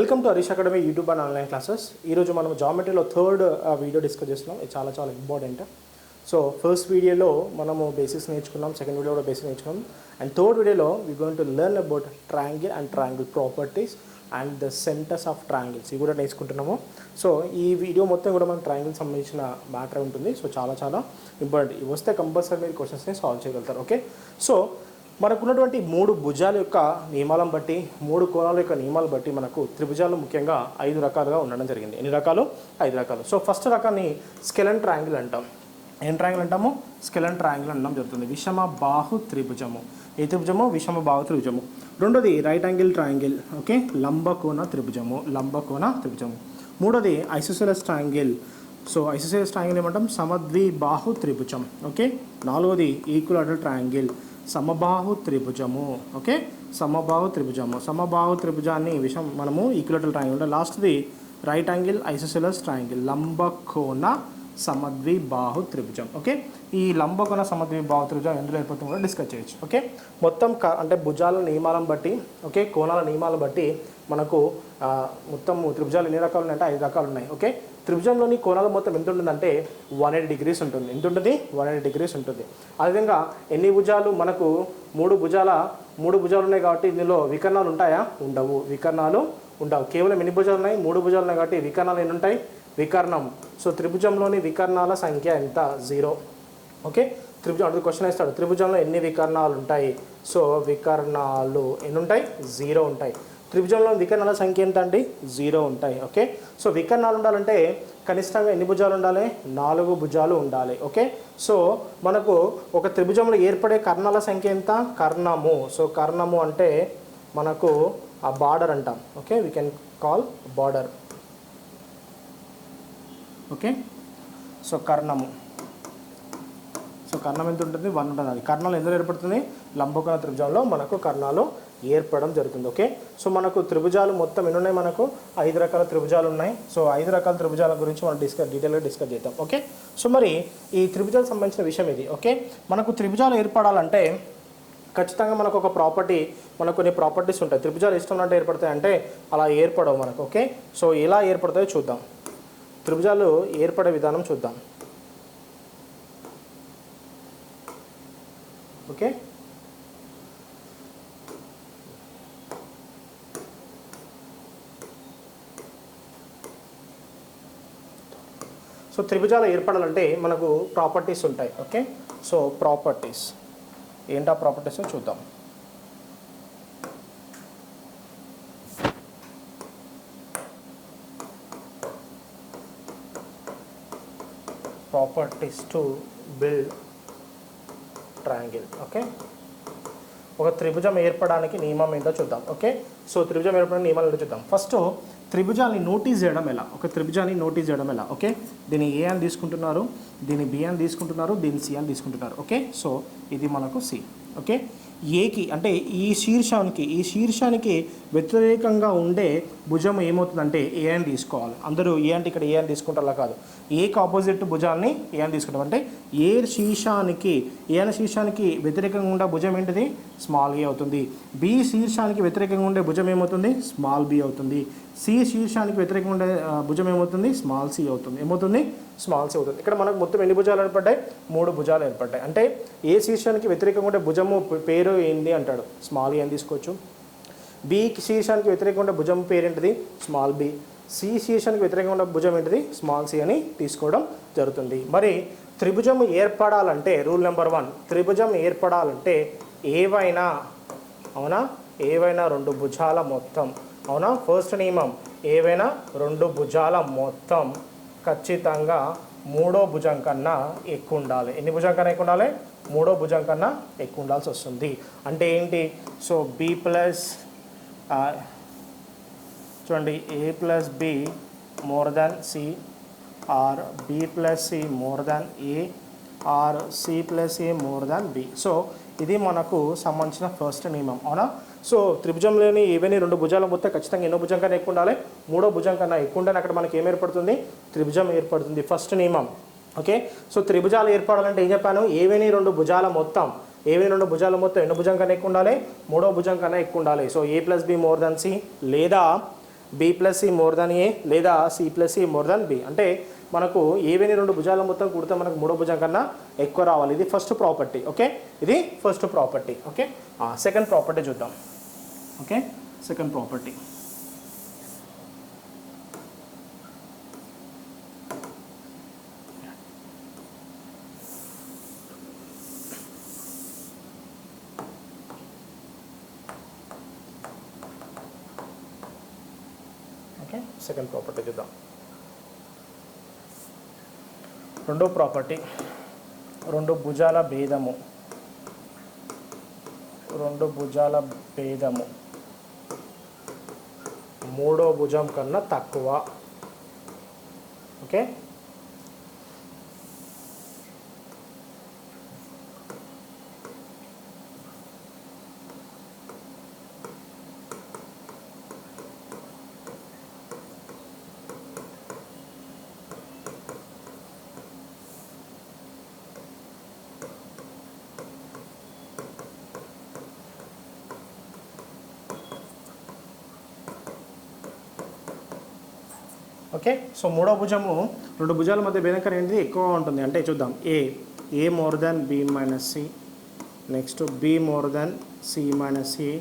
Welcome to Harish academy YouTube and online classes. ఈరోజు మనం జామెట్రీలో third video discuss చేస్తున్నాం. ఇది చాలా చాలా ఇంపార్టెంట్. సో ఫస్ట్ వీడియోలో మనము బేసిక్స్ నేర్చుకున్నాం, సెకండ్ వీడియో కూడా బేసిక్స్ నేర్చుకున్నాం, అండ్ థర్డ్ వీడియోలో we going to learn about triangle and triangle properties and the centres of triangles ఇవి కూడా నేర్చుకుంటున్నాము. సో ఈ వీడియో మొత్తం కూడా మనం ట్రయాంగిల్ సంబంధించిన మ్యాటర్ ఉంటుంది. సో చాలా చాలా ఇంపార్టెంట్. ఇవి వస్తే కంపల్సరీ మీరు క్వశ్చన్స్ని సాల్వ్ చేయగలుగుతారు. ఓకే, సో మనకున్నటువంటి మూడు భుజాల యొక్క నియమాలను బట్టి, మూడు కోణాల యొక్క నియమాలు బట్టి మనకు త్రిభుజాలు ముఖ్యంగా 5 రకాలుగా ఉండడం జరిగింది. ఎన్ని రకాలు? 5 రకాలు. సో ఫస్ట్ రకాన్ని స్కెలెన్ ట్రయాంగిల్ అంటాం. ఏం ట్రయాంగిల్ అంటాము? స్కెలెన్ ట్రయాంగిల్ అనడం జరుగుతుంది. విషమ బాహు త్రిభుజము. ఏ త్రిభుజము? విషమ బాహు త్రిభుజము. రెండోది రైట్ యాంగిల్ ట్రయాంగిల్. ఓకే, లంబకోణ త్రిభుజము. లంబకోణ త్రిభుజము. మూడోది isosceles triangle. So isosceles triangle ఏమంటాం? సమద్విబాహు త్రిభుజం. ఓకే, నాలుగోది ఈక్విలాటరల్ ట్రయాంగిల్, సమబాహు త్రిభుజము. ఓకే, సమబాహు త్రిభుజము. సమబాహు త్రిభుజాన్ని మనము ఈక్విలాటరల్ ట్రయాంగిల్ అంటే లాస్ట్ది రైట్ యాంగిల్ ఐసోసెలస్ ట్రయాంగిల్, లంబకోణ సమద్విబాహు త్రిభుజం. ఓకే, ఈ లంబకోణ సమద్విబాహు త్రిభుజం ఎందులో ఏర్పడుతుందో కూడా డిస్కస్ చేయొచ్చు. ఓకే, మొత్తం అంటే భుజాల నియమాలను బట్టి, ఓకే, కోణాల నియమాలను బట్టి మనకు మొత్తం త్రిభుజాలు ఎన్ని రకాలు ఉన్నాయంటే 5 రకాలు ఉన్నాయి. ఓకే, త్రిభుజంలోని కోణాలు మొత్తం ఎంత ఉంటుందంటే 180 డిగ్రీస్ ఉంటుంది. ఎంత ఉంటుంది? 180 డిగ్రీస్ ఉంటుంది. అదేవిధంగా ఎన్ని భుజాలు? మనకు మూడు భుజాలు ఉన్నాయి కాబట్టి ఇందులో వికర్ణాలు ఉంటాయా? ఉండవు. వికర్ణాలు ఉండవు. కేవలం ఎన్ని భుజాలు ఉన్నాయి? 3 భుజాలు ఉన్నాయి కాబట్టి వికర్ణాలు ఎన్ని ఉంటాయి? వికర్ణం. సో త్రిభుజంలోని వికర్ణాల సంఖ్య ఎంత? 0. ఓకే, త్రిభుజం అంటే క్వశ్చన్ ఇస్తాడు, త్రిభుజంలో ఎన్ని వికర్ణాలు ఉంటాయి? సో వికర్ణాలు ఎన్ని ఉంటాయి? 0 ఉంటాయి. త్రిభుజంలో వికర్ణాల సంఖ్య ఎంత అండి? 0 ఉంటాయి. ఓకే, సో వికర్ణాలు ఉండాలంటే కనిష్టంగా ఎన్ని భుజాలు ఉండాలి? 4 భుజాలు ఉండాలి. ఓకే, సో మనకు ఒక త్రిభుజంలో ఏర్పడే కర్ణాల సంఖ్య ఎంత? కర్ణము. సో కర్ణము అంటే మనకు ఆ బార్డర్ అంటాం. Okay, we can call border. Okay, so కర్ణము. సో కర్ణం ఎంత ఉంటుంది? 1 ఉంటుంది. అది కర్ణాలు ఎందులో ఏర్పడుతుంది? లంబకోణ త్రిభుజంలో మనకు కర్ణాలు ఏర్పడడం జరుగుతుంది. ఓకే, సో మనకు త్రిభుజాలు మొత్తం ఎన్ని ఉన్నాయి? మనకు 5 రకాల త్రిభుజాలు ఉన్నాయి. సో 5 రకాల త్రిభుజాల గురించి మనం డీటెయిల్గా డిస్కస్ చేద్దాం. ఓకే, సో మరి ఈ త్రిభుజాలకు సంబంధించిన విషయం ఇది. ఓకే, మనకు త్రిభుజాలు ఏర్పడాలంటే ఖచ్చితంగా మనకు ఒక ప్రాపర్టీ, మనకు కొన్ని ప్రాపర్టీస్ ఉంటాయి. త్రిభుజాలు ఇష్టం అంటే ఏర్పడతాయి అంటే అలా ఏర్పడవు మనకు. ఓకే, సో ఎలా ఏర్పడతాయో చూద్దాం. త్రిభుజాలు ఏర్పడే విధానం చూద్దాం. ఓకే, సో త్రిభుజాలు ఏర్పడాలంటే మనకు ప్రాపర్టీస్ ఉంటాయి. ఓకే, సో ప్రాపర్టీస్ ఏంటా ప్రాపర్టీస్ చూద్దాం. Properties to build triangle. Okay, ఒక త్రిభుజం ఏర్పడడానికి నియమం ఏంటో చూద్దాం. ఓకే, సో త్రిభుజం ఏర్పడడానికి నియమాలు ఏంటో చూద్దాం. ఫస్ట్ త్రిభుజాన్ని నోటీస్ చేయడం ఎలా? ఒక త్రిభుజాన్ని నోటీస్ చేయడం ఎలా? ఓకే, దీన్ని ఏ అని తీసుకుంటున్నారు, దీన్ని బి అని తీసుకుంటున్నారు, దీన్ని సి అని తీసుకుంటున్నారు. ఓకే, సో ఇది మనకు సి. ఓకే, ఏకి అంటే ఈ శీర్షానికి వ్యతిరేకంగా ఉండే భుజం ఏమవుతుందంటే ఏ అని తీసుకోవాలి. అందరూ ఏ అంటే ఇక్కడ ఏ అని తీసుకుంటారు, అలా కాదు. ఏకి ఆపోజిట్ భుజాన్ని ఏ అని తీసుకుంటాం. అంటే ఏ అనే శీర్షానికి వ్యతిరేకంగా ఉండే భుజం ఏంటిది? స్మాల్ ఏ అవుతుంది. బి శీర్షానికి వ్యతిరేకంగా ఉండే భుజం ఏమవుతుంది? స్మాల్ బి అవుతుంది. సి శీర్షానికి వ్యతిరేకంగా ఉండే భుజం ఏమవుతుంది? స్మాల్ సి అవుతుంది. ఏమవుతుంది? స్మాల్ సి అవుతుంది. ఇక్కడ మనకు మొత్తం ఎన్ని భుజాలు ఏర్పడ్డాయి? 3 భుజాలు ఏర్పడ్డాయి. అంటే ఏ శీర్షానికి వ్యతిరేకంగా ఉండే భుజము పేరు ఏంటి అంటాడు? స్మాల్ ఏ అని తీసుకోవచ్చు. బి శీర్షానికి వ్యతిరేకంగా ఉండే భుజం పేరేంటిది? Small B. సి శీర్షానికి వ్యతిరేకంగా ఉండే భుజం ఏంటిది? స్మాల్ సి అని తీసుకోవడం జరుగుతుంది. మరి త్రిభుజం ఏర్పడాలంటే రూల్ నెంబర్ 1, త్రిభుజం ఏర్పడాలంటే ఏవైనా 2 భుజాల మొత్తం, అవునా? ఫస్ట్ నియమం, ఏవైనా 2 భుజాల మొత్తం ఖచ్చితంగా 3వ భుజం కన్నా ఎక్కువ ఉండాలి. ఎన్ని భుజం కన్నా ఎక్కువ ఉండాలి? 3వ భుజం కన్నా ఎక్కువ ఉండాల్సి వస్తుంది. అంటే ఏంటి? సో బి ప్లస్ చూడండి, A plus B more than C, or B plus C more than A, or C plus A more than B. So ఇది మనకు సంబంధించిన ఫస్ట్ నియమం, అవునా? సో త్రిభుజంలోని ఏవైనా 2 భుజాలు మొత్తం ఖచ్చితంగా ఎన్నో భుజం కన్నా ఎక్కువ ఉండాలి? 3వ భుజం కన్నా ఎక్కువ ఉండాలి. అక్కడ మనకి ఏం ఏర్పడుతుంది? త్రిభుజం ఏర్పడుతుంది. ఫస్ట్ నియమం. ఓకే, సో త్రిభుజాలు ఏర్పడాలంటే ఏం చెప్పాను? ఏవైనా 2 భుజాల మొత్తం ఎన్నో భుజం కన్నా ఎక్కువ ఉండాలి? 3వ భుజం కన్నా ఎక్కువ ఉండాలి. So A plus B more than C, లేదా B plus C more than A లేదా C plus C more than B. అంటే మనకు ఏవైనా రెండు భుజాల మొత్తం కూడితే మనకు మూడో భుజం కన్నా ఎక్కువ రావాలి. ఇది ఫస్ట్ ప్రాపర్టీ. ఓకే, ఇది first property. Okay, second property చూద్దాం. Okay, second property. Okay, second property చూద్దాం. రెండో ప్రాపర్టీ, రెండు భుజాల భేదము. రెండు భుజాల భేదము మూడో భుజం కన్నా తక్కువ. Okay, okay. సో మూడో భుజము రెండు భుజాల మధ్య భేదం కన్నా ఏంటిది ఎక్కువగా ఉంటుంది. అంటే చూద్దాం, A more than B minus C, next B more than C minus A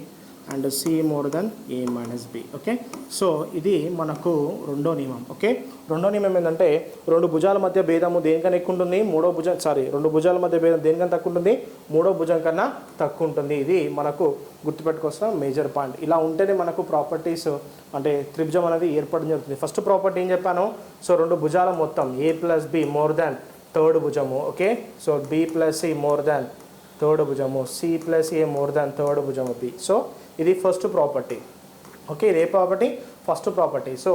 and C more than A minus B. Okay, so ఇది మనకు రెండో నియమం. ఓకే, రెండో నియమం ఏంటంటే రెండు భుజాల మధ్య భేదము దేనికన్నా ఎక్కువ ఉంటుంది, మూడో భుజం రెండు భుజాల మధ్య భేదం దేనికన్నా తక్కువ ఉంటుంది, మూడో భుజం కన్నా తక్కువ ఉంటుంది. ఇది మనకు గుర్తుపెట్టుకోవాల్సిన మేజర్ పాయింట్. ఇలా ఉంటేనే మనకు ప్రాపర్టీస్ అంటే త్రిభుజం అనేది ఏర్పడడం జరుగుతుంది. ఫస్ట్ ప్రాపర్టీ ఏం చెప్పాను, సో రెండు భుజాల మొత్తం A plus B more than third భుజము. Okay, so B plus C more than third భుజము, C plus A more than third భుజము బి. సో ఇది ఫస్ట్ ప్రాపర్టీ. ఓకే, ఇదే ప్రాపర్టీ ఫస్ట్ ప్రాపర్టీ. సో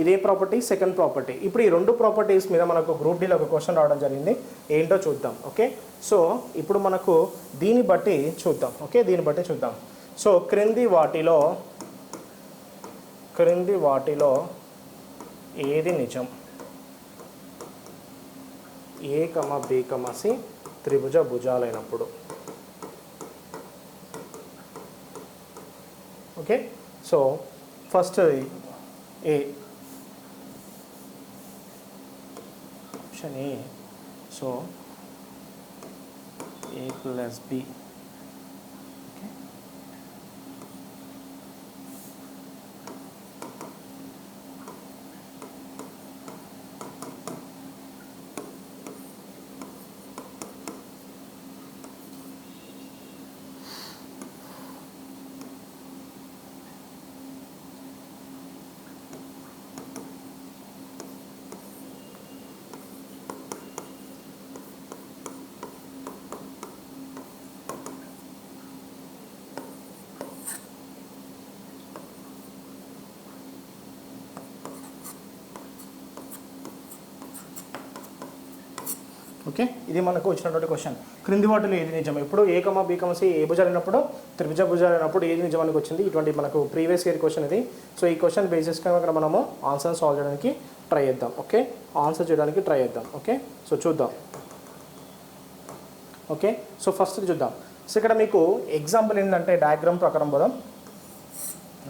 ఇదే ప్రాపర్టీ సెకండ్ ప్రాపర్టీ. ఇప్పుడు ఈ రెండు properties మీద మనకు గ్రూప్ డీలో ఒక క్వశ్చన్ రావడం జరిగింది, ఏంటో చూద్దాం. ఓకే, సో ఇప్పుడు మనకు దీన్ని బట్టి చూద్దాం. ఓకే, దీన్ని బట్టి చూద్దాం. సో క్రింది వాటిలో ఏది నిజం? A comma B comma C త్రిభుజ భుజాలైనప్పుడు. Okay, so first A, option A. So A plus B. Okay, ఇది మనకు వచ్చినటువంటి క్వశ్చన్. క్రింది వాటిలో ఏది నిజం? ఇప్పుడు A comma B comma C ఏ భుజాలు అయినప్పుడు త్రిభుజ భుజాలు అయినప్పుడు ఏది నిజం అని వచ్చింది. ఇటువంటి మనకు ప్రీవియస్ ఇయర్ క్వశ్చన్ ఇది. సో ఈ క్వశ్చన్ బేసిస్గా ఇక్కడ మనము ఆన్సర్ సాల్వ్ చేయడానికి ట్రై చేద్దాం. ఓకే, ఆన్సర్ చేయడానికి ట్రై చేద్దాం. ఓకే, సో చూద్దాం. ఓకే, సో ఫస్ట్ చూద్దాం. సో ఇక్కడ మీకు ఎగ్జాంపుల్ ఏంటంటే డయాగ్రామ్ ప్రకారం పోదాం.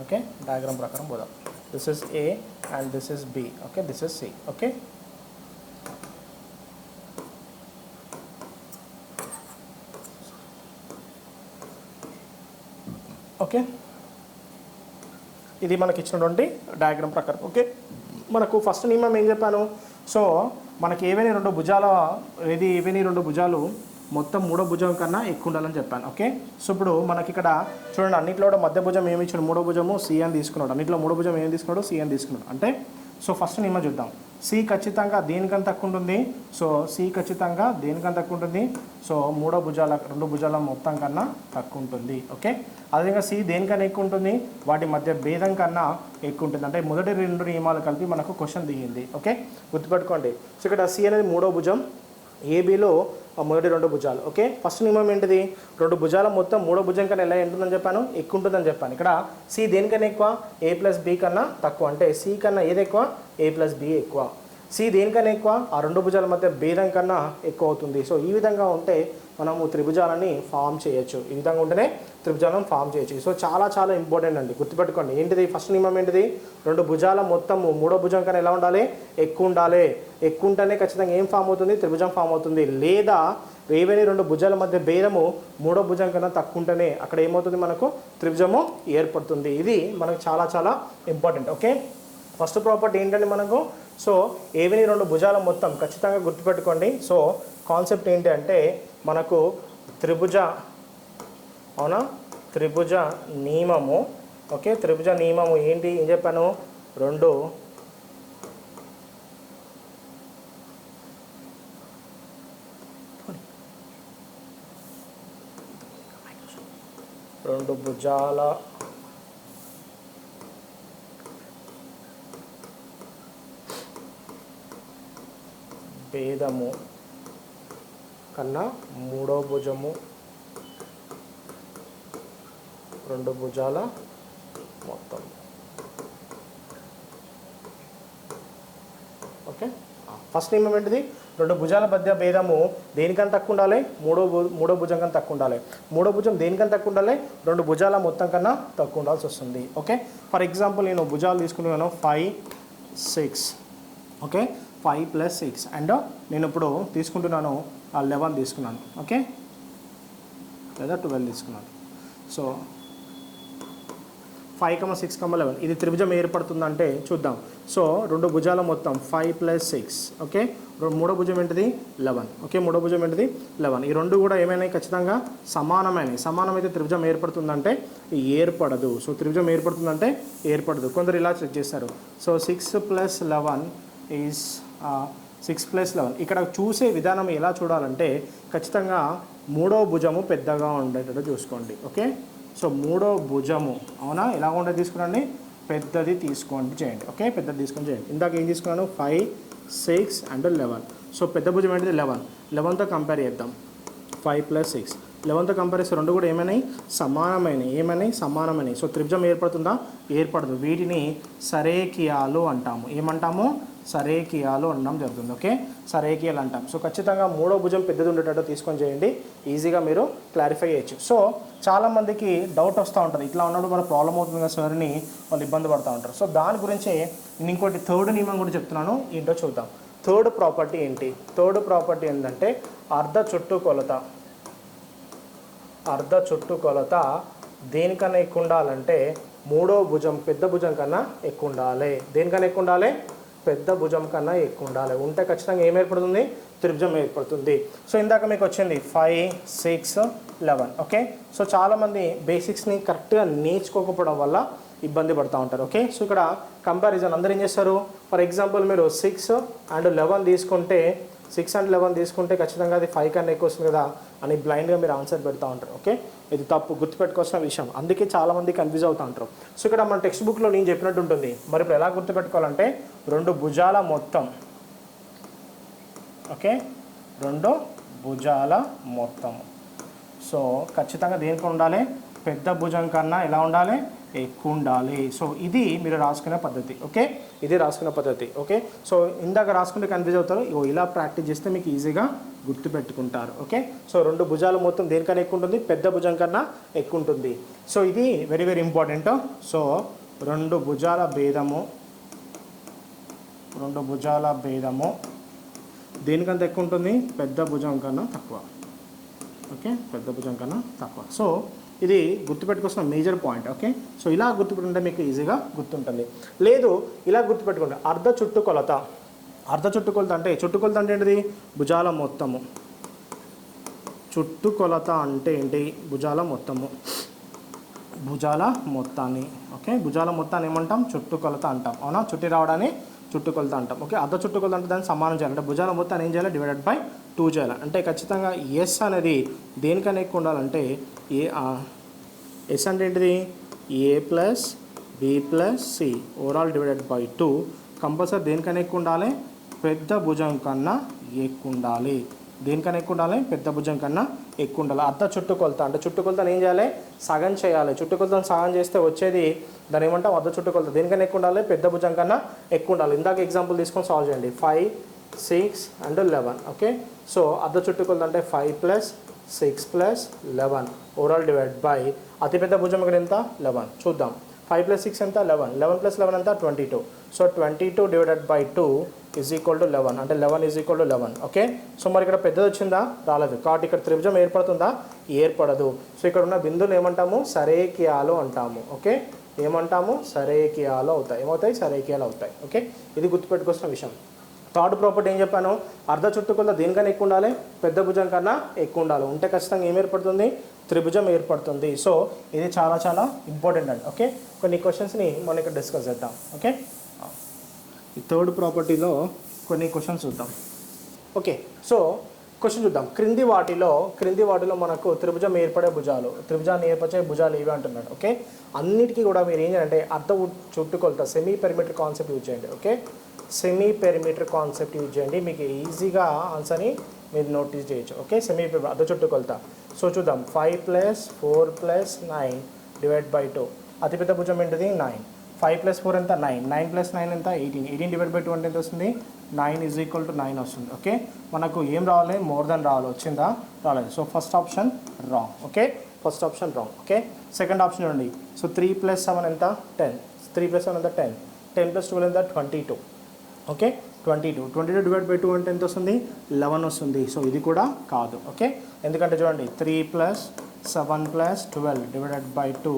ఓకే, డయాగ్రామ్ ప్రకారం పోదాం. This is A and this is B. Okay, this is C. Okay, okay, ఇది మనకి ఇచ్చినటువంటి డయాగ్రామ్ ప్రకారం. ఓకే, మనకు ఫస్ట్ నియమం ఏం చెప్పాను, సో మనకి ఏవైనా రెండు భుజాలు మొత్తం మూడో భుజం కన్నా ఎక్కువ ఉండాలని చెప్పాను. ఓకే, సో ఇప్పుడు మనకి ఇక్కడ చూడండి, అన్నింటిలో కూడా మధ్య భుజం ఏమి ఇచ్చాడు, మూడో భుజము సి అని తీసుకున్నాడు. అన్నింటిలో మూడో భుజం ఏం తీసుకున్నాడు, సి అని తీసుకున్నాడు. అంటే సో ఫస్ట్ నియమం చూద్దాం. సి ఖచ్చితంగా దేనికన్నా తక్కువ ఉంటుంది, సో సి ఖచ్చితంగా దేనికన్నా తక్కువ ఉంటుంది, సో రెండు భుజాల మొత్తం కన్నా తక్కువ ఉంటుంది. ఓకే, అదేవిధంగా సి దేనికన్నా ఎక్కువ ఉంటుంది, వాటి మధ్య భేదం కన్నా ఎక్కువ ఉంటుంది. అంటే మొదటి రెండు నియమాలు కలిపి మనకు క్వశ్చన్ దిగింది. ఓకే, గుర్తుపెట్టుకోండి. సో ఇక్కడ సి అనేది మూడో భుజం, ఏబిలో మొదటి రెండు భుజాలు. ఓకే, ఫస్ట్ నియమం ఏంటిది, రెండు భుజాల మొత్తం మూడో భుజం కన్నా ఎలా ఉంటుందని చెప్పాను, ఎక్కువ ఉంటుందని చెప్పాను. ఇక్కడ సి దేనికన్నా ఎక్కువ, ఏ ప్లస్ బి కన్నా తక్కువ. అంటే సి కన్నా ఏది ఎక్కువ, ఏ ప్లస్ బి ఎక్కువ. సి దేనికన్నా ఎక్కువ, ఆ రెండు భుజాల మధ్య భేదం కన్నా ఎక్కువ అవుతుంది. సో ఈ విధంగా ఉంటే మనము త్రిభుజాలని ఫామ్ చేయొచ్చు. ఈ విధంగా ఉంటేనే త్రిభుజాలను ఫామ్ చేయొచ్చు. సో చాలా చాలా ఇంపార్టెంట్ అండి, గుర్తుపెట్టుకోండి. ఏంటిది ఫస్ట్ నియమం ఏంటిది, రెండు భుజాల మొత్తము మూడో భుజం కన్నా ఎలా ఉండాలి, ఎక్కువ ఉండాలి. ఎక్కువ ఉంటేనే ఖచ్చితంగా ఏం ఫామ్ అవుతుంది, త్రిభుజం ఫామ్ అవుతుంది. లేదా ఏవైనా రెండు భుజాల మధ్య భేదము మూడో భుజం కన్నా తక్కువ ఉంటేనే అక్కడ ఏమవుతుంది, మనకు త్రిభుజము ఏర్పడుతుంది. ఇది మనకు చాలా చాలా ఇంపార్టెంట్. ఓకే, ఫస్ట్ ప్రాపర్టీ ఏంటంటే మనకు, సో ఏవిని రెండు భుజాల మొత్తం ఖచ్చితంగా గుర్తుపెట్టుకోండి. సో కాన్సెప్ట్ ఏంటి అంటే మనకు త్రిభుజ, అవునా, త్రిభుజ నియమము. ఓకే, త్రిభుజ నియమము ఏంటి, ఏం చెప్పాను, రెండు భుజాల భేదము కన్నా మూడో భుజము రెండు భుజాల మొత్తం. ఓకే, ఫస్ట్ నియమం ఏంటిది, రెండు భుజాల మధ్య భేదము దేనికన్నా తక్కువ ఉండాలి, మూడో భుజం కన్నా తక్కువ ఉండాలి. మూడో భుజం దేనికన్నా తక్కువ ఉండాలి, రెండు భుజాల మొత్తం కన్నా తక్కువ ఉండాల్సి వస్తుంది. ఓకే, ఫర్ ఎగ్జాంపుల్ నేను భుజాలు తీసుకున్నాను 5, 6. ఓకే, 5 + 6 అండ్ నేను ఇప్పుడు తీసుకుంటున్నాను 11 తీసుకున్నాను. ఓకే, లేదా 12 తీసుకున్నాను. సో 5, 6, 11 ఇది త్రిభుజం ఏర్పడుతుందంటే చూద్దాం. సో రెండు భుజాల మొత్తం 5 + 6. ఓకే, మూడో భుజం ఏంటిది 11. ఓకే, మూడో భుజం ఏంటిది 11. ఈ రెండు కూడా ఏమైనా ఖచ్చితంగా సమానమైనవి. సమానమైతే త్రిభుజం ఏర్పడుతుందంటే ఏర్పడదు. సో త్రిభుజం ఏర్పడుతుందంటే ఏర్పడదు. కొందరు ఇలా చెక్ చేస్తారు. So 6 + 11 is 6 + 11. ఇక్కడ చూసే విధానం ఎలా చూడాలంటే ఖచ్చితంగా మూడో భుజము పెద్దగా ఉండేటట్టు చూసుకోండి. ఓకే, సో మూడో భుజము, అవునా, ఎలా ఉండేది తీసుకురండి, పెద్దది తీసుకోండి చేయండి. ఓకే, పెద్దది తీసుకొని చేయండి. ఇందాక ఏం తీసుకున్నాను, 5, 6 అండ్ 11. సో పెద్ద భుజం ఏంటిది 11. 11తో కంపేర్ చేద్దాం. 5 + 6 11తో కంపేర్ చేస్తే రెండు కూడా ఏమైనాయి, సమానమైనవి. సో త్రిభుజం ఏర్పడుతుందా, ఏర్పడదు. వీటిని సరేకియాలు అంటాము. ఏమంటాము, సరేకియాలు అనడం జరుగుతుంది. ఓకే, సరేకియాలు అంటాం. సో ఖచ్చితంగా మూడో భుజం పెద్దది ఉండేటట్టు తీసుకొని చేయండి, ఈజీగా మీరు క్లారిఫై చేయొచ్చు. సో చాలామందికి డౌట్ వస్తూ ఉంటుంది, ఇట్లా ఉన్నప్పుడు మన ప్రాబ్లం అవుతుంది కదా సార్ అని వాళ్ళు ఇబ్బంది పడుతూ ఉంటారు. సో దాని గురించి నేను ఇంకోటి థర్డ్ నియమం కూడా చెప్తున్నాను, ఏంటో చూద్దాం. థర్డ్ ప్రాపర్టీ ఏంటి, థర్డ్ ప్రాపర్టీ ఏంటంటే అర్ధ చుట్టుకొలత దేనికన్నా ఎక్కువ ఉండాలంటే మూడో భుజం పెద్ద భుజం కన్నా ఎక్కువ ఉండాలి. దేనికన్నా ఎక్కువ ఉండాలి, పెద్ద భుజం కన్నా ఎక్కువ ఉండాలి. ఉంటే ఖచ్చితంగా ఏం ఏర్పడుతుంది, త్రిభుజం ఏర్పడుతుంది. సో ఇందాక మీకు వచ్చింది 5, 6, 11. ఓకే, సో చాలామంది బేసిక్స్ని కరెక్ట్గా నేర్చుకోకపోవడం వల్ల ఇబ్బంది పడుతూ ఉంటారు. ఓకే, సో ఇక్కడ కంపారిజన్ అందరూ ఏం చేస్తారు, ఫర్ ఎగ్జాంపుల్ మీరు 6 and 11 తీసుకుంటే 6 and 11 తీసుకుంటే ఖచ్చితంగా అది 5 కన్నా ఎక్కువ వస్తుంది కదా అని బ్లైండ్గా మీరు ఆన్సర్ పెడతా ఉంటారు. ఓకే, ఇది తప్పు, గుర్తుపెట్టుకోవాల్సిన విషయం. అందుకే చాలామంది కన్ఫ్యూజ్ అవుతూ ఉంటారు. సో ఇక్కడ మన టెక్స్ట్ బుక్లో నేను చెప్పినట్టు ఉంటుంది. మరి ఇప్పుడు ఎలా గుర్తుపెట్టుకోవాలంటే రెండు భుజాల మొత్తం. ఓకే, రెండు భుజాల మొత్తం. సో ఖచ్చితంగా దేనికి ఉండాలి, పెద్ద భుజం కన్నా ఎలా ఉండాలి, ఎక్కువ ఉండాలి. సో ఇది మీరు రాసుకునే పద్ధతి. ఓకే, ఇది రాసుకునే పద్ధతి. ఓకే, సో ఇందాక రాసుకుంటే కన్ఫ్యూజ్ అవుతారు, ఇలా ప్రాక్టీస్ చేస్తే మీకు ఈజీగా గుర్తుపెట్టుకుంటారు. ఓకే, సో రెండు భుజాలు మొత్తం దేనికన్నా ఎక్కువ ఉంటుంది, పెద్ద భుజం కన్నా ఎక్కువ ఉంటుంది. సో ఇది వెరీ వెరీ ఇంపార్టెంట్. సో రెండు భుజాల భేదము దేనికంత ఎక్కువ ఉంటుంది, పెద్ద భుజం కన్నా తక్కువ. ఓకే, పెద్ద భుజం కన్నా తక్కువ. సో ఇది గుర్తుపెట్టుకోవాల్సిన మేజర్ పాయింట్. ఓకే, సో ఇలా గుర్తుపెట్టుకుంటే మీకు ఈజీగా గుర్తుంటుంది. లేదు ఇలా గుర్తుపెట్టుకుంటే అర్ధ చుట్టుకొలత అంటే చుట్టుకొలత అంటే ఏంటిది, భుజాల మొత్తము. చుట్టుకొలత అంటే ఏంటి, భుజాల మొత్తాన్ని. ఓకే, భుజాల మొత్తాన్ని ఏమంటాం, చుట్టుకొలత అంటాం. అవునా, చుట్టి రావడాన్ని చుట్టుకొలత అంటాం. ఓకే, అర్ధ చుట్టుకొలత అంటే దాన్ని సమానం చేయాలి. అంటే భుజాల మొత్తాన్ని ఏం చేయాలి, /2 చేయాలి. అంటే ఖచ్చితంగా ఎస్ అనేది దేనికన్నా ఎక్కువ ఉండాలంటే ఎస్ అంటే ఏంటిది, A + B + C overall /2 compulsory దేనికన్నా ఎక్కువ ఉండాలి, పెద్ద భుజం కన్నా ఎక్కువ ఉండాలి. దేనికన్నా ఎక్కువ ఉండాలి, పెద్ద భుజం కన్నా ఎక్కువ ఉండాలి. అర్ధ చుట్టుకొలత అంటే చుట్టుకొలతను ఏం చేయాలి, సగం చేయాలి. చుట్టుకొలతను సగం చేస్తే వచ్చేది దాని ఏమంటాం, అర్ధ చుట్టుకొలత. దేనికన్నా ఎక్కువ ఉండాలి, పెద్ద భుజం కన్నా ఎక్కువ ఉండాలి. ఇందాక ఎగ్జాంపుల్ తీసుకొని సాల్వ్ చేయండి. 5, 6 and 11. ఓకే, సో అర్ధ చుట్టుకొలత అంటే 5 + 6 + 11 ఓవరాల్ డివైడ్ బై అతిపెద్ద భుజం ఇక్కడ ఎంత, 11. చూద్దాం. 5 + 6 ఎంత, 11. 11 + 11 ఎంత, 22. So 22 divided by 2 is equal to 11. అంటే 11 is equal to 11. Okay, so మరి ఇక్కడ పెద్దది వచ్చిందా, రాలేదు. కాబట్టి ఇక్కడ త్రిభుజం ఏర్పడుతుందా, ఏర్పడదు. సో ఇక్కడ ఉన్న బిందువులు ఏమంటాము, సరేకియాలు అంటాము. ఓకే, ఏమంటాము, సరేకియాలు అవుతాయి. ఏమవుతాయి, సరేకియాలు అవుతాయి. ఓకే, ఇది గుర్తుపెట్టుకోవాల్సిన విషయం. థర్డ్ ప్రాపర్టీ ఏం చెప్పాను, అర్ధ చుట్టుకొలత దేనికన్నా ఎక్కువ ఉండాలి, పెద్ద భుజం కన్నా ఎక్కువ ఉండాలి. ఉంటే ఖచ్చితంగా ఏం ఏర్పడుతుంది, త్రిభుజం ఏర్పడుతుంది. సో ఇది చాలా చాలా ఇంపార్టెంట్ అండి. ఓకే, కొన్ని క్వశ్చన్స్ని మనం ఇక్కడ డిస్కస్ చేద్దాం. ఓకే, ఈ థర్డ్ ప్రాపర్టీలో కొన్ని క్వశ్చన్స్ చూద్దాం. ఓకే, సో క్వశ్చన్ చూద్దాం. క్రింది వాటిలో మనకు త్రిభుజం ఏర్పడే భుజాలు, త్రిభుజాన్ని ఏర్పరిచే భుజాలు ఏవి అంటున్నాడు. ఓకే, అన్నిటికీ కూడా మీరు ఏం చేయాలంటే అర్ధ చుట్టుకొలత సెమీ పెరిమీటర్ కాన్సెప్ట్ యూజ్ చేయండి. Okay, semi perimeter concept use చేయండి, మీకు ఈజీగా ఆన్సర్ని మీరు నోటీస్ చేయొచ్చు. ఓకే, సెమీ అర్ధ చుట్టుకొలత. సో చూద్దాం. 5 + 4 + 9 డివైడ్ బై 2. అతిపెద్ద భుజం ఏంటిది, 9. 5 + 4 ఎంత, 9. 9 + 9 ఎంత, 18. 18 డివైడ్ బై 2 అంటే ఎంత వస్తుంది, 9 ఈజ్ ఈక్వల్ టు 9 వస్తుంది. ఓకే, మనకు ఏం రావాలి, మోర్ దెన్ రావాలి. వచ్చిందా, రాలేదు. So first option wrong. Okay, first option wrong. Okay, second option చూడండి. సో 3 + 7 ఎంత, 10. 3 + 7 ఎంత, 10. 10 + 12 ఎంత, 22. ఓకే, 22 డివైడ్ బై 2 అంటే ఎంత వస్తుంది, 11 వస్తుంది. సో ఇది కూడా కాదు. ఓకే, ఎందుకంటే చూడండి 3 + 7 + 12 డివైడెడ్ బై 2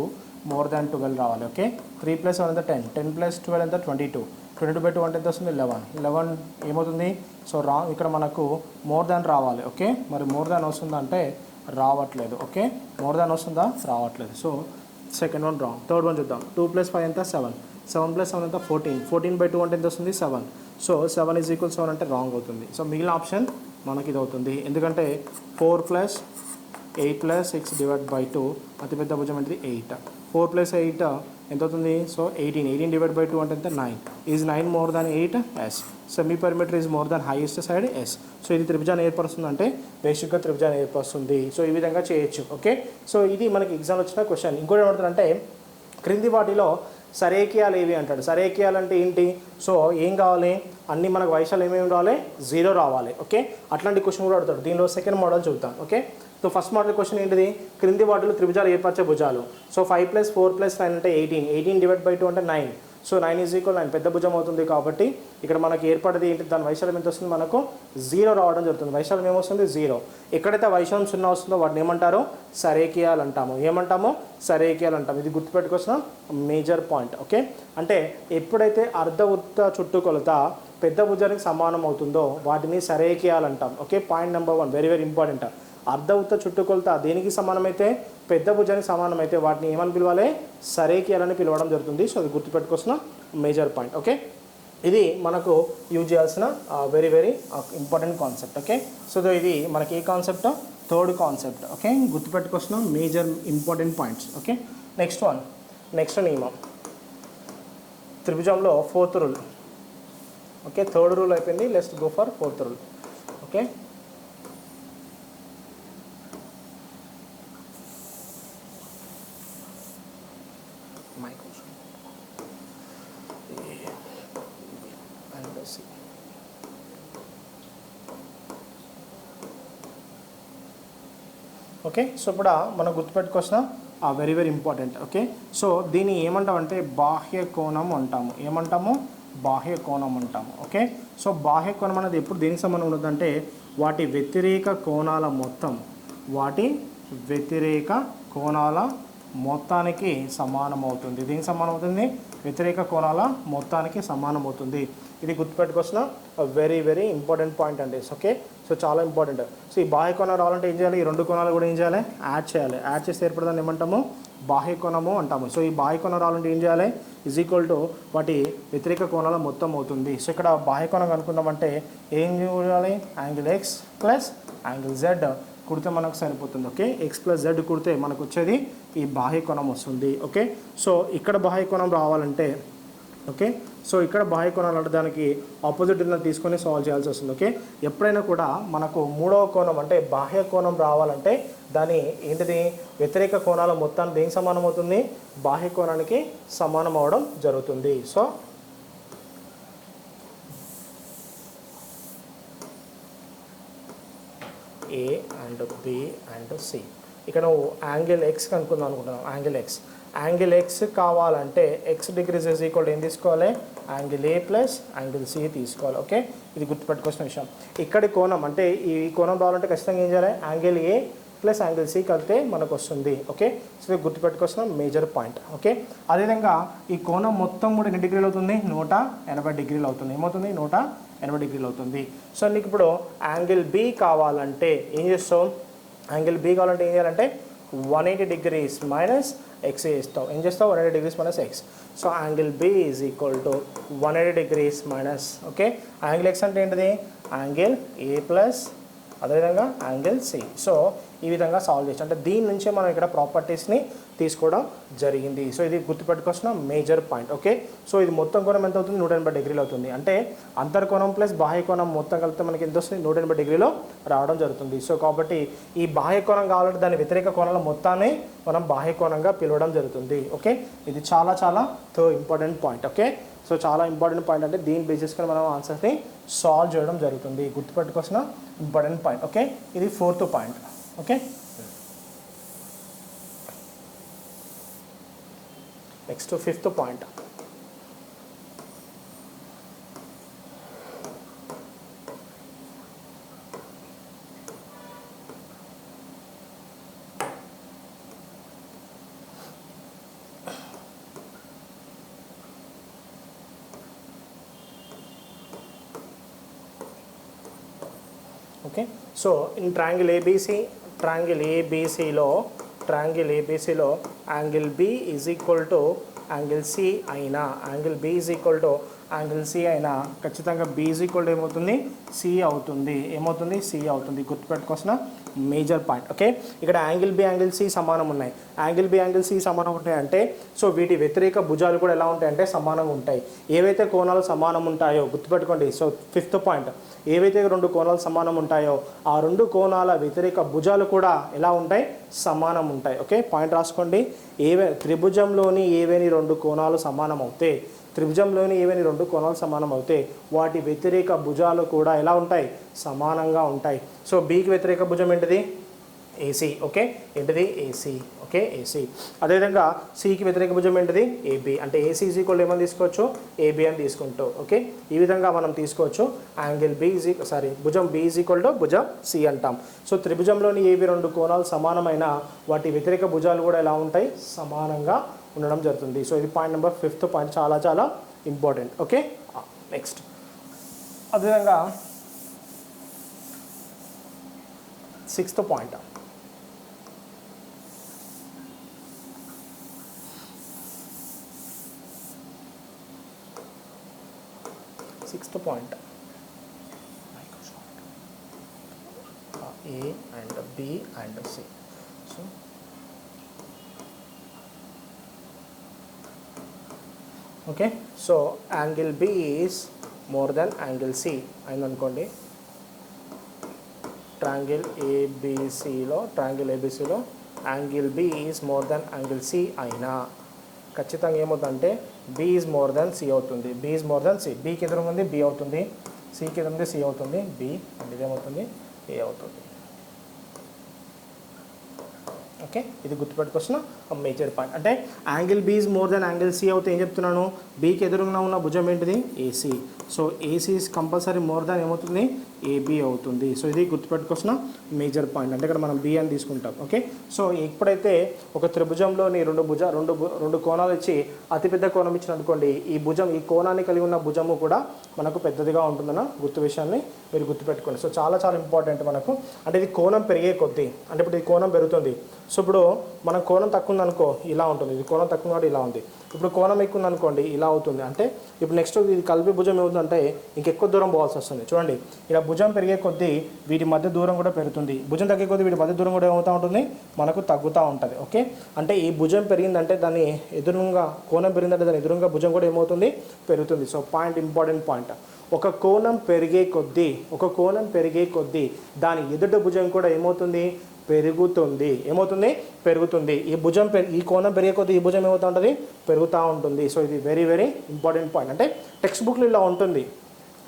మోర్ దాన్ 12 రావాలి. ఓకే, 3 + 7 ఎంత, 10. 10 + 12 ఎంత, 22. 22 బై 2 అంటే ఎంత వస్తుంది, 11. 11 ఏమవుతుంది, సో రాంగ్. ఇక్కడ మనకు మోర్ దాన్ రావాలి. ఓకే, మరి మోర్ దాన్ వస్తుందంటే రావట్లేదు. ఓకే, మోర్ దాన్ వస్తుందా, రావట్లేదు. So second one wrong. Third one చూద్దాం. 2 + 5 ఎంత, 7. 7 + 7 ఎంత, 14. 14 బై 2 అంటే ఎంత వస్తుంది, 7. సో 7 ఈజ్ ఈక్వల్ 7 అంటే రాంగ్ అవుతుంది. సో మిగిలిన ఆప్షన్ మనకి ఇది అవుతుంది. ఎందుకంటే 4 + 8 + 6 డివైడ్ బై 2 అతిపెద్ద భుజం అంటే 8. 4 + 8 ఎంత అవుతుంది, సో 18. 18 డివైడ్ బై 2 అంటే ఎంత, 9. Is 9 more than 8, yes. Semi perimeter is more than highest side, yes. So ఇది త్రిభుజాన్ని ఏర్పరుస్తుంది అంటే బేసిక్గా త్రిభుజాన్ని ఏర్పరుస్తుంది. సో ఈ విధంగా చేయొచ్చు. ఓకే, సో ఇది మనకి ఎగ్జామ్ వచ్చిన క్వశ్చన్. ఇంకోటి ఏమంటారంటే క్రింది వాటిలో సరేకియాలు ఏవి అంటాడు. సరేకియాలు అంటే ఏంటి, సో ఏం కావాలి, అన్నీ మనకు వైశాలు ఏమేమి రావాలి, 0 రావాలి. ఓకే, అట్లాంటి క్వశ్చన్ కూడా అడుగుతాడు. దీనిలో సెకండ్ మోడల్ చూద్దాం. Okay, so first model question ఏంటిది, క్రింది వాటిలో త్రిభుజాలు ఏర్పరిచే భుజాలు. సో 5 + 4 + 9 అంటే 18. 18 డివైడ్ బై 2 అంటే 9. సో 9 ఈజ్ ఈక్వల్ 9 పెద్ద భుజం అవుతుంది. కాబట్టి ఇక్కడ మనకి ఏర్పడేది ఏంటి, దాని వైశాల్యం ఎంత వస్తుంది, మనకు 0 రావడం జరుగుతుంది. వైశాల్యం ఏమొస్తుంది, 0. ఎక్కడైతే వైశాల్యం 0 వస్తుందో వాటిని ఏమంటారు, సరేకియాలు అంటాము. ఏమంటాము, సరేకియాలు అంటాము. ఇది గుర్తుపెట్టుకోవాల్సిన మేజర్ పాయింట్. ఓకే, అంటే ఎప్పుడైతే అర్ధవృత్త చుట్టుకొలత పెద్ద భుజానికి సమానం అవుతుందో వాటిని సరేకియాలు అంటాం. Okay, point number 1 very very important. అర్ధవృత్త చుట్టుకొలత దేనికి సమానమైతే, పెద్ద భుజానికి సమానమైతే వాటిని ఏమని పిలవాలి, సరేకియాలని పిలవడం జరుగుతుంది. సో అది గుర్తుపెట్టుకోవాల్సిన మేజర్ పాయింట్. ఓకే, ఇది మనకు యూజ్ చేయాల్సిన very very important concept. Okay, so ఇది మనకి ఏ కాన్సెప్ట్, థర్డ్ కాన్సెప్ట్. ఓకే, గుర్తుపెట్టుకోవాల్సిన major important points. Okay, next నియమం త్రిభుజంలో 4th rule. Okay, third rule అయిపోయింది. Let's go for 4th rule. Okay, okay, so ఇప్పుడు మనం గుర్తుపెట్టుకోవాల్సిన very very important. Okay, so దీన్ని ఏమంటామంటే బాహ్య కోణం అంటాము. ఏమంటాము, బాహ్య కోణం అంటాము. ఓకే, సో బాహ్య కోణం అనేది ఎప్పుడు దేనికి సంబంధం ఉంటుందంటే వాటి వ్యతిరేక కోణాల మొత్తానికి సమానం అవుతుంది. దీనికి సమానం అవుతుంది, వ్యతిరేక కోణాల మొత్తానికి సమానం అవుతుంది. ఇది గుర్తుపెట్టుకోవాల్సిన వెరీ వెరీ ఇంపార్టెంట్ పాయింట్ అండి. ఓకే, సో చాలా ఇంపార్టెంట్. సో ఈ బాహ్య కోణం రావాలంటే ఏం చేయాలి, ఈ రెండు కోణాలు కూడా ఏం చేయాలి, యాడ్ చేయాలి. యాడ్ చేస్తే ఏర్పడదాన్ని ఏమంటాము, బాహ్య కోణము అంటాము. సో ఈ బాహ్య కోణం రావాలంటే ఏం చేయాలి, ఈజ్ ఈక్వల్ టు వాటి వ్యతిరేక కోణాల మొత్తం అవుతుంది. సో ఇక్కడ బాహ్య కోణం అనుకున్నామంటే ఏం చేయాలి, angle x plus angle z కుడితే మనకు సరిపోతుంది. ఓకే, x + z కుడితే మనకు వచ్చేది ఈ బాహ్య కోణం వస్తుంది. ఓకే, సో ఇక్కడ బాహ్య కోణం రావాలంటే ఓకే, సో ఇక్కడ బాహ్య కోణాలు అంటే దానికి ఆపోజిట్ ఉన్న తీసుకొని సాల్వ్ చేయాల్సి వస్తుంది. ఓకే, ఎప్పుడైనా కూడా మనకు మూడవ కోణం అంటే బాహ్య కోణం రావాలంటే దాని ఏంటిది వ్యతిరేక కోణాల మొత్తాన్ని దేనికి సమానం అవుతుంది, బాహ్య కోణానికి సమానం అవడం జరుగుతుంది. So A and B and C. ఇక్కడ నువ్వు యాంగిల్ ఎక్స్ కనుక్కుందాం అనుకుంటున్నావు. యాంగిల్ ఎక్స్ కావాలంటే ఎక్స్ డిగ్రీస్ ఈజ్ ఈక్వల్ ఏం తీసుకోవాలి, angle A plus angle C తీసుకోవాలి. ఓకే, ఇది గుర్తుపెట్టుకోవాల్సిన విషయం. ఇక్కడి కోణం అంటే ఈ కోణం రావాలంటే ఖచ్చితంగా ఏం చేయాలి, angle A plus angle C కలిపితే మనకు వస్తుంది. ఓకే, సో ఇది గుర్తుపెట్టుకోవాల్సిన మేజర్ పాయింట్. ఓకే, అదేవిధంగా ఈ కోణం మొత్తం కూడా ఎన్ని డిగ్రీలు అవుతుంది, 180 డిగ్రీలు అవుతుంది. ఏమవుతుంది, 180 డిగ్రీలు అవుతుంది. సో నీకు ఇప్పుడు యాంగిల్ బి కావాలంటే ఏం చేస్తావు, యాంగిల్ బి కావాలంటే ఏం చేయాలంటే 180 డిగ్రీస్ మైనస్ ఎక్స్ చేస్తావు. ఏం చేస్తావు, 180 degrees minus X. So angle B is equal to 180 degrees minus, okay, angle X అంటే ఏంటిది, యాంగిల్ ఏ ప్లస్ అదేవిధంగా యాంగిల్ సి. సో ఈ విధంగా సాల్వ్ చేయొచ్చు. అంటే దీని నుంచే మనం ఇక్కడ ప్రాపర్టీస్ని తీసుకోవడం జరిగింది. సో ఇది గుర్తుపెట్టుకోవాల్సిన మేజర్ పాయింట్. ఓకే, సో ఇది మొత్తం కోణం ఎంత అవుతుంది, 180 డిగ్రీలు అవుతుంది. అంటే అంతర్కోణం ప్లస్ బాహ్య కోణం మొత్తం కలిపితే మనకి ఎంత వస్తుంది, 180 డిగ్రీలో రావడం జరుగుతుంది. సో కాబట్టి ఈ బాహ్య కోణం కావాలంటే దాని వ్యతిరేక కోణాల మొత్తాన్ని మనం బాహ్య కోణంగా పిలవడం జరుగుతుంది. ఓకే, ఇది చాలా చాలా ఇంపార్టెంట్ పాయింట్. ఓకే, సో చాలా ఇంపార్టెంట్ పాయింట్ అంటే దీని బేసిస్గా మనం ఆన్సర్స్ని సాల్వ్ చేయడం జరుగుతుంది. గుర్తుపెట్టుకోవాల్సిన ఇంపార్టెంట్ పాయింట్. ఓకే, ఇది 4th point. Okay, next 5th point. Okay, so in triangle ఏబిసిలో angle B is equal to angle C అయినా ఖచ్చితంగా బి ఈజ్ ఈక్వల్ టు ఏమవుతుంది, సి అవుతుంది. గుర్తుపెట్టుకోవాల్సిన మేజర్ పాయింట్. ఓకే, ఇక్కడ యాంగిల్ బి యాంగిల్ సి సమానం ఉన్నాయి. అంటే సో వీటి వ్యతిరేక భుజాలు కూడా ఎలా ఉంటాయంటే సమానంగా ఉంటాయి. ఏవైతే కోణాలు సమానం ఉంటాయో గుర్తుపెట్టుకోండి. సో 5th పాయింట్, ఏవైతే 2 కోణాలు సమానం ఉంటాయో ఆ 2 కోణాల వ్యతిరేక భుజాలు కూడా ఎలా ఉంటాయి, సమానం ఉంటాయి. ఓకే, పాయింట్ రాసుకోండి. త్రిభుజంలోని ఏవైనా 2 కోణాలు సమానం అవుతే వాటి వ్యతిరేక భుజాలు కూడా ఎలా ఉంటాయి, సమానంగా ఉంటాయి. సో బికి వ్యతిరేక భుజం ఏంటిది, ఏసీ. ఓకే, ఏంటిది, ఏసీ. Okay, AC. అదేవిధంగా సికి వ్యతిరేక భుజం ఏంటిది, ఏబి. అంటే ఏసీ ఈజ్ ఈక్వల్ ఏమని తీసుకోవచ్చు, ఏబి అని తీసుకుంటాం. ఓకే, ఈ విధంగా మనం తీసుకోవచ్చు. యాంగిల్ భుజం బి ఈజ్ ఈక్వల్ టు భుజం సి అంటాం. సో త్రిభుజంలోని ఏవి 2 కోణాలు సమానమైన వాటి వ్యతిరేక భుజాలు కూడా ఎలా ఉంటాయి, సమానంగా ఉండడం జరుగుతుంది. సో ఇది పాయింట్ నెంబర్ 5th పాయింట్, చాలా చాలా ఇంపార్టెంట్. ఓకే, నెక్స్ట్ అదేవిధంగా 6th point. A and B and C. So okay, so angle B is more than angle C అయింది అనుకోండి. ట్రయాంగిల్ ఏబిసిలో angle B is more than angle C అయినా ఖచ్చితంగా ఏమవుతుందంటే B is more than C అవుతుంది. B is more than C. Bకి ఎదురుగా ఉంది B అవుతుంది, Cకి ఎదురుగా ఉంది C అవుతుంది, B అండ్ ఇదేమవుతుంది, A అవుతుంది. ఓకే, ఇది గుర్తుపెట్టుకోవాల్సిన మేజర్ పాయింట్. అంటే angle B is more than angle C అవుతే ఏం చెప్తున్నాను, బీకి ఎదురుగా ఉన్న భుజం ఏంటిది, AC. So AC is compulsory more than ఏమవుతుంది, ఏబి అవుతుంది. సో ఇది గుర్తుపెట్టుకోవాల్సిన మేజర్ పాయింట్. అంటే ఇక్కడ మనం బి అని తీసుకుంటాం. ఓకే, సో ఎప్పుడైతే ఒక త్రిభుజంలోని రెండు కోణాలు ఇచ్చి అతిపెద్ద కోణం ఇచ్చిన అనుకోండి, ఈ కోణాన్ని కలిగి ఉన్న భుజము కూడా మనకు పెద్దదిగా ఉంటుందన్న విషయాన్ని మీరు గుర్తుపెట్టుకోండి. సో చాలా చాలా ఇంపార్టెంట్ మనకు. అంటే ఇది కోణం పెరిగే కొద్దీ, అంటే ఇప్పుడు ఇది కోణం పెరుగుతుంది. సో ఇప్పుడు మనం కోణం తక్కువ ఉందనుకో ఇలా ఉంటుంది, ఇది కోణం తక్కువ కాబట్టి ఇలా ఉంది. ఇప్పుడు కోణం ఎక్కువ ఉందనుకోండి ఇలా అవుతుంది. అంటే ఇప్పుడు నెక్స్ట్ ఇది కలిపి భుజం ఏమవుతుందంటే ఇంకెక్కువ దూరం పోవాల్సి వస్తుంది. చూడండి ఇలా భుజం పెరిగే కొద్దీ వీటి మధ్య దూరం కూడా పెరుగుతుంది, భుజం తగ్గే కొద్దీ వీటి మధ్య దూరం కూడా ఏమవుతూ ఉంటుంది, మనకు తగ్గుతూ ఉంటుంది. ఓకే, అంటే ఈ భుజం పెరిగిందంటే దాన్ని ఎదురుగా కోణం పెరిగిందంటే దాని ఎదురుగా భుజం కూడా ఏమవుతుంది, పెరుగుతుంది. So point, important point. ఒక కోణం పెరిగే కొద్దీ దాని ఎదుట భుజం కూడా ఏమవుతుంది, పెరుగుతుంది. పెరుగుతుంది. ఈ కోణం పెరిగే కొద్దీ ఈ భుజం ఏమవుతూ ఉంటుంది, పెరుగుతూ ఉంటుంది. సో ఇది వెరీ వెరీ ఇంపార్టెంట్ పాయింట్. అంటే టెక్స్ట్ బుక్లో ఇలా ఉంటుంది,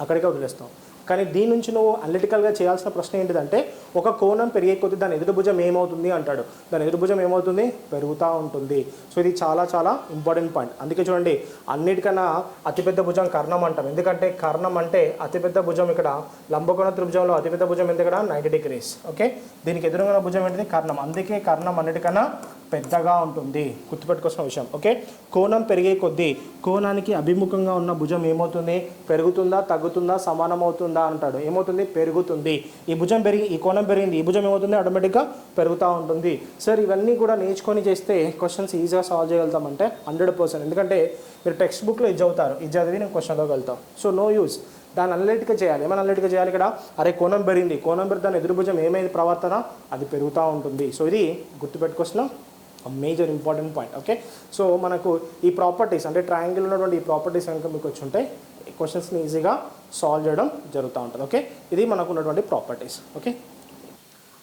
అక్కడికే వదిలేస్తాం. కానీ దీని నుంచి నువ్వు అనలిటికల్గా చేయాల్సిన ప్రశ్న ఏంటిదంటే ఒక కోణం పెరిగే కొద్దీ దాని ఎదురు భుజం ఏమవుతుంది అంటాడు, దాని ఎదురు భుజం ఏమవుతుంది, పెరుగుతూ ఉంటుంది. సో ఇది చాలా చాలా ఇంపార్టెంట్ పాయింట్. అందుకే చూడండి అన్నిటికన్నా అతిపెద్ద భుజం కర్ణం అంటాం. ఎందుకంటే కర్ణం అంటే అతిపెద్ద భుజం. ఇక్కడ లంబకోణ త్రిభుజంలో అతిపెద్ద భుజం ఎంత, ఇక్కడ 90 degrees. ఓకే, దీనికి ఎదురుగా భుజం ఏంటిది, కర్ణం. అందుకే కర్ణం అన్నిటికన్నా పెద్దగా ఉంటుంది, గుర్తుపెట్టుకోవాల్సిన విషయం. ఓకే, కోణం పెరిగే కొద్దీ కోణానికి అభిముఖంగా ఉన్న భుజం ఏమవుతుంది, పెరుగుతుందా, తగ్గుతుందా, సమానం అవుతుందా అంటాడు. ఏమవుతుంది, పెరుగుతుంది. ఈ భుజం పెరిగి ఈ కోణం పెరిగింది, ఈ భుజం ఏమవుతుంది, ఆటోమేటిక్గా పెరుగుతూ ఉంటుంది. సార్ ఇవన్నీ కూడా నేర్చుకొని చేస్తే క్వశ్చన్స్ ఈజీగా సాల్వ్ చేయగలుగుతామంటే 100%. ఎందుకంటే మీరు టెక్స్ట్ బుక్లో ఇది చదువుతారు, ఇది చదివి నేను క్వశ్చన్లోకి వెళ్తాం. So no use. దాన్ని అనలిటిక్గా చేయాలి. ఏమైనా అనలిటిక్గా చేయాలి. ఇక్కడ అరే కోణం పెరిగింది, కోణం పెరిగి దాని ఎదురు భుజం ఏమైంది, ప్రవర్తన అది పెరుగుతూ ఉంటుంది. సో ఇది గుర్తుపెట్టుకోవాల్సిన major important point. Okay, so మనకు ఈ ప్రాపర్టీస్ అంటే ట్రయాంగిల్ ఉన్నటువంటి ఈ ప్రాపర్టీస్ కనుక మీకు వచ్చి ఉంటే క్వశ్చన్స్ని ఈజీగా సాల్వ్ చేయడం జరుగుతూ ఉంటుంది. ఓకే, ఇది మనకు ఉన్నటువంటి properties. Okay,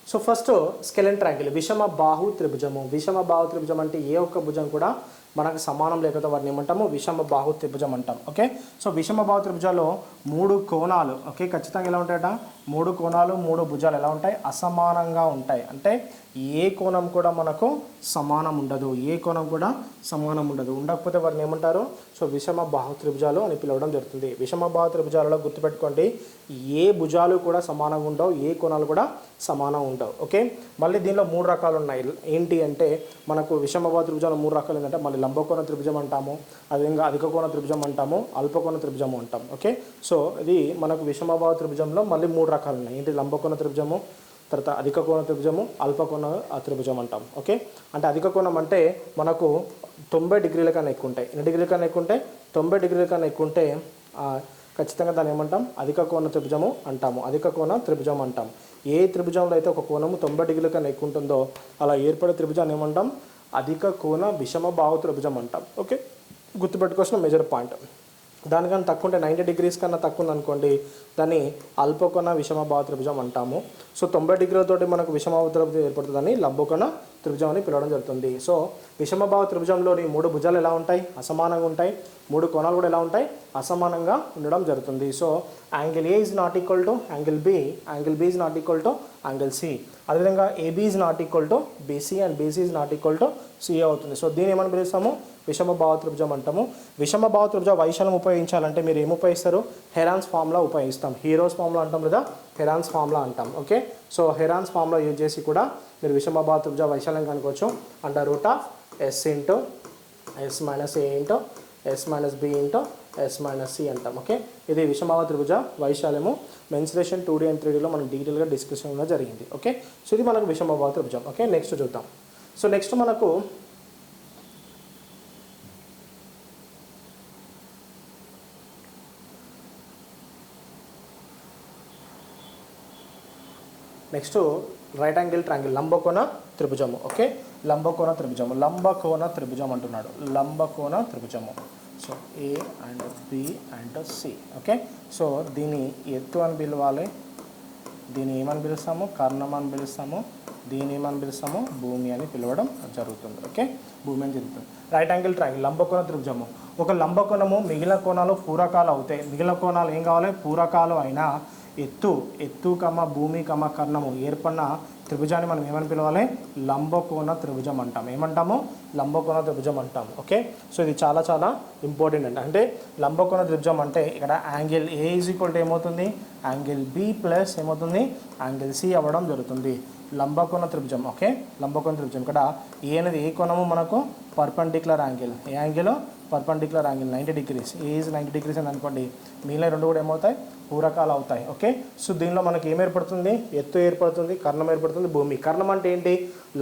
so first scalene triangle, విషమ బాహు త్రిభుజము. విషమ బాహు త్రిభుజం అంటే ఏ ఒక్క భుజం కూడా మనకు సమానం లేకపోతే వాటిని ఏమంటాము, విషమ బాహు త్రిభుజం అంటాం. ఓకే, సో విషమ బాహు త్రిభుజాల్లో 3 కోణాలు ఓకే ఖచ్చితంగా ఎలా ఉంటాయట, 3 కోణాలు 3 భుజాలు ఎలా ఉంటాయి, అసమానంగా ఉంటాయి. అంటే ఏ కోణం కూడా మనకు సమానం ఉండదు, ఉండకపోతే వాటిని ఏమంటారు, సో విషమ బాహు త్రిభుజాలు అని పిలవడం జరుగుతుంది. విషమ బాహు త్రిభుజాలలో గుర్తుపెట్టుకోండి, ఏ భుజాలు కూడా సమానంగా ఉండవు, ఏ కోణాలు కూడా సమానం ఉండవు. ఓకే, మళ్ళీ దీనిలో 3 రకాలు ఉన్నాయి. ఏంటి అంటే మనకు విషమ బాహు త్రిభుజాలు 3 రకాలు ఏంటంటే మళ్ళీ లంబకోణ త్రిభుజం అంటాము, అదేవిధంగా అధిక కోణ త్రిభుజం అంటాము, అల్పకోణ త్రిభుజం అంటాం. ఓకే, సో ఇది మనకు విషమ బాహు త్రిభుజంలో మళ్ళీ 3 రకాలు ఉన్నాయి. ఏంటి, లంబకోణ త్రిభుజము, తర్వాత అధిక కోణ త్రిభుజము, అల్పకోణ త్రిభుజం అంటాం. ఓకే, అంటే అధిక కోణం అంటే మనకు 90 degrees కన్నా ఎక్కువ ఉంటాయి. ఎన్ని డిగ్రీల కన్నా ఎక్కువ ఉంటాయి, 90 degrees కన్నా ఎక్కువ ఉంటే ఖచ్చితంగా దాన్ని ఏమంటాం, అధిక కోణ త్రిభుజము అంటాము, అధిక కోణ త్రిభుజం అంటాం. ఏ త్రిభుజంలో అయితే ఒక కోణము 90 degrees కన్నా ఎక్కువ ఉంటుందో అలా ఏర్పడే త్రిభుజాన్ని ఏమంటాం, అధిక కోణ విషమ బాహు త్రిభుజం అంటాం. ఓకే, గుర్తుపెట్టుకోవాల్సిన మేజర్ పాయింట్. దానికన్నా తక్కువ ఉంటే 90 degrees కన్నా తక్కువ ఉందనుకోండి దాన్ని అల్పకోణ విషమ బాహు త్రిభుజం అంటాము. సో 90 degrees తోటి మనకు విషమ బాహు త్రిభుజం ఏర్పడుతుందని లంబకోణ త్రిభుజం అని పిలవడం జరుగుతుంది. సో విషమ బాహు త్రిభుజంలోని 3 భుజాలు ఎలా ఉంటాయి, అసమానంగా ఉంటాయి. 3 కోణాలు కూడా ఎలా ఉంటాయి, అసమానంగా ఉండడం జరుగుతుంది. So angle A is not equal to angle B, angle B is not equal to angle C. అదేవిధంగా AB is not equal to BC and BC is not equal to CA అవుతుంది. సో దీన్ని ఏమని పిలుస్తాము, విషమ బాహు త్రిభుజం అంటాము. విషమ బాహు త్రిభుజ వైశాల్యం ఉపయోగించాలంటే మీరు ఏం ఉపయోగిస్తారు, హెరాన్స్ ఫార్ములా ఉపయోగిస్తాం. హీరోస్ ఫార్ములా అంటాం లేదా హెరాన్స్ ఫార్ములా అంటాం. Okay, so Heron's formula use చేసి కూడా మీరు విషమ బాహు త్రిభుజ వైశాల్యం కనుకోవచ్చు. Under root of S into S minus A into S minus B into S minus C అంటాం. ఓకే, ఇది విషమ బాహు త్రిభుజ వైశాల్యము. మెన్సురేషన్ 2D and 3Dలో మనం డీటెయిల్గా డిస్కషన్ జరిగింది. ఓకే, సో ఇది మనకు విషమ బాహు త్రిభుజం. ఓకే, నెక్స్ట్ చూద్దాం. సో నెక్స్ట్ మనకు నెక్స్ట్ రైట్ యాంగిల్ ట్రయాంగిల్, లంబకోణ త్రిభుజము. ఓకే, లంబకోణ త్రిభుజం అంటున్నాడు, లంబకోణ త్రిభుజము. So A and B and C. Okay, so దీని ఎత్తు అని పిలవాలి, దీన్ని ఏమని పిలుస్తాము, కర్ణం అని పిలుస్తాము, దీన్ని ఏమని పిలుస్తాము, భూమి అని పిలవడం జరుగుతుంది. ఓకే, భూమి అని జరుగుతుంది. రైట్ యాంగిల్ ట్రయాంగిల్, లంబకోణ త్రిభుజము. ఒక లంబకోణము మిగిలిన కోణాలు పూరకాలు అవుతాయి. మిగిలిన కోణాలు ఏం కావాలి, పూరకాలు అయినా ఎత్తు భూమి కర్ణము ఏర్పడిన త్రిభుజాన్ని మనం ఏమని పిలవాలి, లంబకోణ త్రిభుజం అంటాం. ఏమంటాము, లంబకోణ త్రిభుజం అంటాం. ఓకే, సో ఇది చాలా చాలా ఇంపార్టెంట్ అండి. అంటే లంబకోణ త్రిభుజం అంటే ఇక్కడ angle A is equal to ఏమవుతుంది, యాంగిల్ బి ప్లస్ ఏమవుతుంది, యాంగిల్ సి అవ్వడం జరుగుతుంది. లంబకోణ త్రిభుజం. ఓకే, లంబకోణ త్రిభుజం. ఇక్కడ ఏ అనేది ఏ కోణము మనకు perpendicular angle, A angle perpendicular angle 90 degrees, A is 90 degrees అని అనుకోండి, మిగిలిన రెండు కూడా ఏమవుతాయి, పూరకాలు అవుతాయి. ఓకే, సో దీనిలో మనకి ఏం ఏర్పడుతుంది, ఎత్తు ఏర్పడుతుంది, కర్ణం ఏర్పడుతుంది, భూమి. కర్ణం అంటే ఏంటి,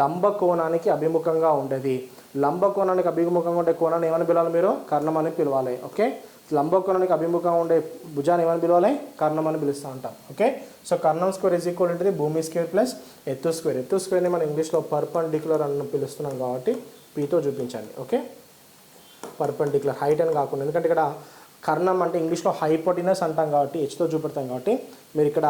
లంబ కోణానికి అభిముఖంగా ఉండేది. లంబ కోణానికి అభిముఖంగా ఉండే కోణాన్ని ఏమని పిలవాలి మీరు, కర్ణం అని పిలవాలి. ఓకే, లంబ కోణానికి అభిముఖంగా ఉండే భుజాన్ని ఏమని పిలవాలి, కర్ణం అని పిలుస్తూ ఉంటాం. ఓకే, సో కర్ణం స్క్వేర్ ఈజ్ ఈక్వల్ ఉంటుంది భూమి స్క్వేర్ ప్లస్ ఎత్తు స్క్వేర్. ఎత్తు స్క్వేర్ని మనం ఇంగ్లీష్లో పర్పెండిక్యులర్ అని పిలుస్తున్నాం కాబట్టి పీతో చూపించండి. ఓకే, పర్పెండిక్యులర్, హైట్ అని కాకుండా, ఎందుకంటే ఇక్కడ కర్ణం అంటే ఇంగ్లీష్లో హైపోటినస్ అంటాం కాబట్టి హెచ్తో చూపెడతాం కాబట్టి మీరు ఇక్కడ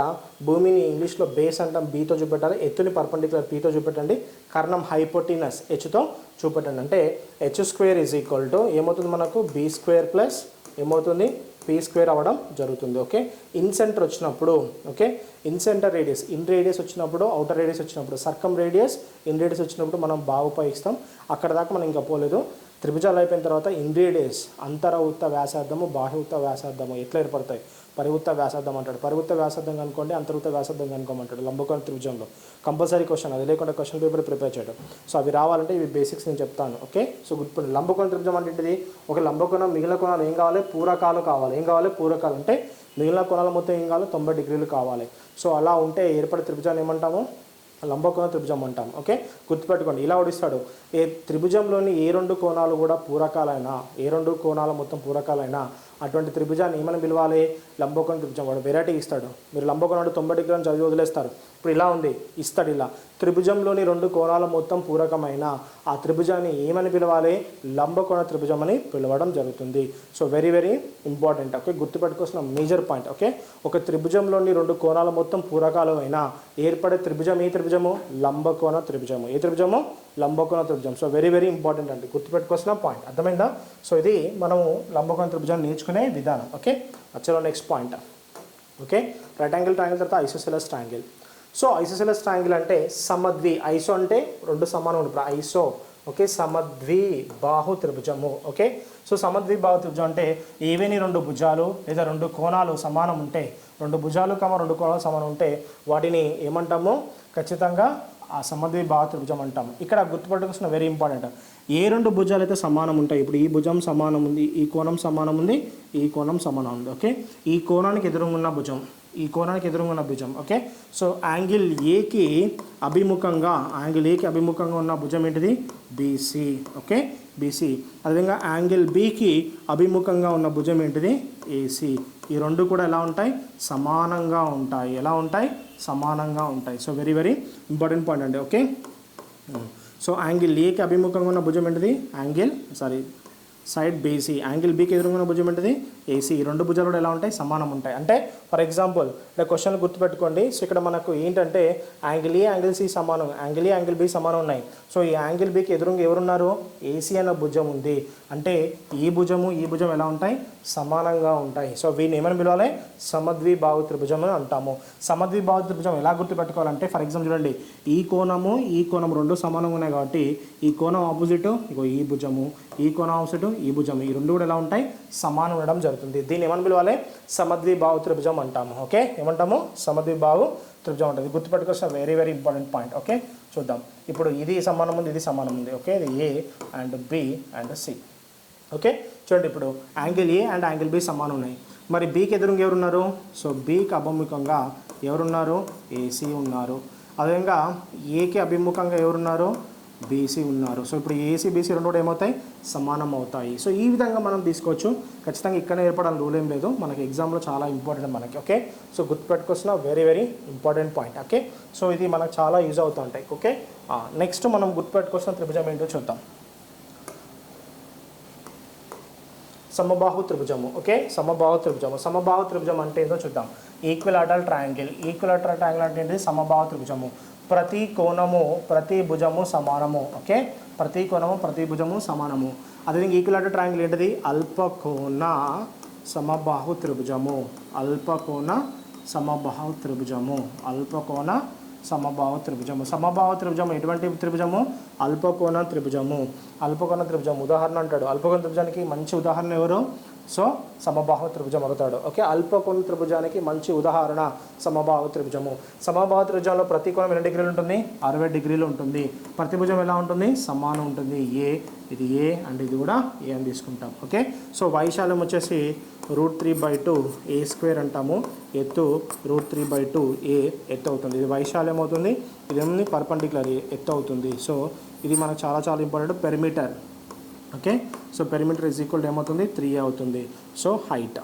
భూమిని ఇంగ్లీష్లో బేస్ అంటాం బీతో చూపెట్టాలి, ఎత్తుని పర్పెండిక్యులర్ పీతో చూపెట్టండి, కర్ణం హైపోటినస్ హెచ్తో చూపెట్టండి. అంటే H square is equal to ఏమవుతుంది మనకు, బీ స్క్వేర్ ప్లస్ ఏమవుతుంది, పీ స్క్వేర్ అవ్వడం జరుగుతుంది. ఓకే, ఇన్ సెంటర్ వచ్చినప్పుడు, okay, in centre radius, in radius వచ్చినప్పుడు, అవుటర్ రేడియస్ వచ్చినప్పుడు, సర్కమ్ రేడియస్ ఇన్ రేడియస్ వచ్చినప్పుడు మనం బాగా ఉపయోగిస్తాం. అక్కడ దాకా మనం ఇంకా పోలేదు. త్రిభుజాలు అయిపోయిన తర్వాత ఇన్ రేడియస్, అంతర్వృత్త వ్యాసార్థము, బాహ్యవృత్త వ్యాసార్థము ఎట్లా ఏర్పడతాయి, పరివృత్త వ్యాసార్థం అంటాడు. పరివృత్త వ్యాసార్థం కనుకోండి, అంతర్వృత్త వ్యాసార్థం కనుకోమంటాడు లంబకోణ త్రిభుజంలో. కంపల్సరీ క్వశ్చన్, అది లేకుండా క్వశ్చన్ పేపర్ ప్రిపేర్ చేయడం. సో అవి రావాలంటే ఇవి బేసిక్స్ నేను చెప్తాను. ఓకే, సో గుర్తు లంబకోణ త్రిభుజం అంటే ఏంటిది, ఒక లంబకోణం మిగిలిన కోణాలు ఏం కావాలి, పూరకాలు కావాలి. ఏం కావాలి, పూరకాలు. అంటే మిగిలిన కోణాలు మొత్తం ఏం కావాలి, 90 degrees కావాలి. సో అలా ఉంటే ఏర్పడే త్రిభుజాన్ని ఏమంటాము, లంబకోణ త్రిభుజం అంటాం. ఓకే, గుర్తుపెట్టుకోండి. ఇలా ఓడిస్తాడు, ఏ త్రిభుజంలోని ఏ రెండు కోణాలు కూడా పూరకాలైనా, ఏ రెండు కోణాలు మొత్తం పూరకాలైనా అటువంటి త్రిభుజాన్ని ఏమని పిలవాలి, లంబకోణ త్రిభుజం. వాడు వెరైటీ ఇస్తాడు, మీరు లంబకోణం 90 degrees చదివి వదిలేస్తారు. ఇప్పుడు ఇలా ఉంది, ఇస్తాడు ఇలా, త్రిభుజంలోని రెండు కోణాల మొత్తం పూరకమైన ఆ త్రిభుజాన్ని ఏమని పిలవాలి, లంబకోణ త్రిభుజం అని పిలవడం జరుగుతుంది. So very very important. Okay, గుర్తుపెట్టుకోవాల్సిన మేజర్ పాయింట్. ఓకే, ఒక త్రిభుజంలోని రెండు కోణాల మొత్తం పూరకాలు అయినా ఏర్పడే త్రిభుజం ఏ త్రిభుజము, లంబకోణ త్రిభుజము. ఏ త్రిభుజము, లంబకోణ త్రిభుజం. సో వెరీ వెరీ ఇంపార్టెంట్ అండి, గుర్తుపెట్టుకోవాల్సిన పాయింట్. అర్థమైందా? సో ఇది మనము లంబకోణ త్రిభుజాన్ని నేర్చుకునే విధానం. ఓకే, చలో next point. Okay, right angle triangle తర్వాత isosceles triangle. So isosceles triangle అంటే సమద్వి, ఐసో అంటే రెండు సమానం ఉంటుంది, ఐసో. ఓకే, సమద్వి బాహు త్రిభుజము. ఓకే, సో సమద్వి బాహు త్రిభుజం అంటే ఏవేని రెండు భుజాలు లేదా రెండు కోణాలు సమానం ఉంటే, రెండు భుజాలు రెండు కోణాలు సమానం ఉంటే వాటిని ఏమంటాము, ఖచ్చితంగా ఆ సమద్వి బాహు త్రిభుజం అంటాము. ఇక్కడ గుర్తుపెట్టుకోవాల్సిన వెరీ ఇంపార్టెంట్, ఏ రెండు భుజాలు అయితే సమానం ఉంటాయి, ఇప్పుడు ఈ భుజం సమానం ఉంది, ఈ కోణం సమానం ఉంది, ఈ కోణం సమానం ఉంది. ఓకే, ఈ కోణానికి ఎదురుగున్న భుజం, ఈ కోణానికి ఎదురుగున్న భుజం. ఓకే, సో యాంగిల్ ఏకి అభిముఖంగా, యాంగిల్ ఏకి అభిముఖంగా ఉన్న భుజం ఏంటిది, బీసీ. Okay, BC. అదేవిధంగా యాంగిల్ బికి అభిముఖంగా ఉన్న భుజం ఏంటిది, ఏసీ. ఈ రెండు కూడా ఎలా ఉంటాయి, సమానంగా ఉంటాయి. ఎలా ఉంటాయి, సమానంగా ఉంటాయి. So very very important point అండి. ఓకే, సో యాంగిల్ ఏకి అభిముఖంగా ఉన్న భుజం ఏంటిది, సైడ్ బీసీ. యాంగిల్ బీకి ఎదురుగా భుజం ఏంటిది, ఏసీ. ఈ రెండు భుజాలు కూడా ఎలా ఉంటాయి, సమానం ఉంటాయి. అంటే ఫర్ ఎగ్జాంపుల్ ఇక్కడ క్వశ్చన్ గుర్తుపెట్టుకోండి. సో ఇక్కడ మనకు ఏంటంటే యాంగిల్ ఏ యాంగిల్ సి సమానం, యాంగిల్ ఏ యాంగిల్ బి సమానం ఉన్నాయి. సో ఈ యాంగిల్ బీకి ఎదురుగా ఎవరున్నారు, ఏసీ అన్న భుజం ఉంది. అంటే ఈ భుజము ఈ భుజం ఎలా ఉంటాయి, సమానంగా ఉంటాయి. సో వీటిని ఏమని పిలవాలి, సమద్వి బాహు త్రిభుజం అని అంటాము. సమద్వి బాహు త్రిభుజం ఎలా గుర్తుపెట్టుకోవాలంటే ఫర్ ఎగ్జాంపుల్ చూడండి, ఈ కోణం రెండు సమానంగా ఉన్నాయి కాబట్టి ఈ కోణం ఆపోజిట్ ఇగో ఈ భుజము, ఈ కోణం ఆపోజిట్ ఈ భుజం, ఈ రెండు కూడా ఎలా ఉంటాయి, సమానం ఉండడం జరుగుతుంది. దీన్ని ఏమని పిలవాలి, సమద్వి బాహు త్రిభుజం అంటాము. ఓకే, ఏమంటాము, సమద్వి బాహు త్రిభుజం ఉంటుంది. గుర్తుపెట్టుకోవాల్సిన very very important point. Okay, చూద్దాం. ఇప్పుడు ఇది సమానం ఉంది, ఇది సమానం ఉంది. ఓకే, ఇది A and B and C. Okay, చూడండి ఇప్పుడు angle A and angle B సమానం ఉన్నాయి. మరి బీకి ఎదురుగా ఎవరున్నారు, సో బీకి అభిముఖంగా ఎవరున్నారు, ఏసీ ఉన్నారు. అదేవిధంగా ఏకి అభిముఖంగా ఎవరున్నారు, బీసీ ఉన్నారు. సో ఇప్పుడు ఏసీ బీసీ రెండు కూడా ఏమవుతాయి, సమానం అవుతాయి. సో ఈ విధంగా మనం తీసుకోవచ్చు. ఖచ్చితంగా ఇక్కడ ఏర్పడాలని రూల్ ఏం లేదు, మనకి ఎగ్జామ్లో చాలా ఇంపార్టెంట్ మనకి. ఓకే, సో గుర్తుపెట్టుకోవాల్సిన very very important point. Okay, so ఇది మనకు చాలా యూజ్ అవుతూ ఉంటాయి. ఓకే, నెక్స్ట్ మనం గుర్తుపెట్టుకోవాల్సిన త్రిభుజం ఏంటో చూద్దాం, సమబాహు త్రిభుజము. ఓకే, సమబాహు త్రిభుజము. సమబాహు త్రిభుజం అంటే ఏంటో చూద్దాం. Equilateral triangle. ఈక్విలాటరల్ ట్రయాంగిల్ అంటే ఏంటి, సమబాహు త్రిభుజము. ప్రతి కోణము ప్రతి భుజము సమానము. ఓకే, ప్రతి కోణము ప్రతి భుజము సమానము. అదేవిధంగా ఈక్విలాటరల్ ట్రయాంగిల్ ఏంటిది, అల్పకోణ సమబాహు త్రిభుజము. అల్పకోణ సమబాహు త్రిభుజము. అల్పకోణ సమబాహు త్రిభుజము. సమబాహు త్రిభుజము ఎటువంటి త్రిభుజము, అల్పకోణ త్రిభుజము. అల్పకోణ త్రిభుజం ఉదాహరణ అంటాడు. అల్పకోణ త్రిభుజానికి మంచి ఉదాహరణ ఎవరు, సో సమబాహు త్రిభుజం అవుతాడు. ఓకే, అల్పకోణ త్రిభుజానికి మంచి ఉదాహరణ సమబాహు త్రిభుజము. సమబాహు త్రిభుజంలో ప్రతి కోణం ఎన్ని డిగ్రీలు ఉంటుంది, 60 degrees ఉంటుంది. ప్రతి భుజం ఎలా ఉంటుంది, సమానం ఉంటుంది. ఏ ఇది ఏ అండ్ ఇది కూడా ఏ అని తీసుకుంటాం. ఓకే, సో వైశాల్యం వచ్చేసి √3/2 ఏ స్క్వేర్ అంటాము. ఎత్తు √3/2 ఏ ఎత్తు అవుతుంది. ఇది వైశాల్యం అవుతుంది. ఇది ఏముంది పర్పెండిక్యులర్ ఎత్తు అవుతుంది. సో ఇది మనకు చాలా చాలా important. Perimeter. Okay, so perimeter is equal ఏమవుతుంది 3 అవుతుంది. సో హైట్,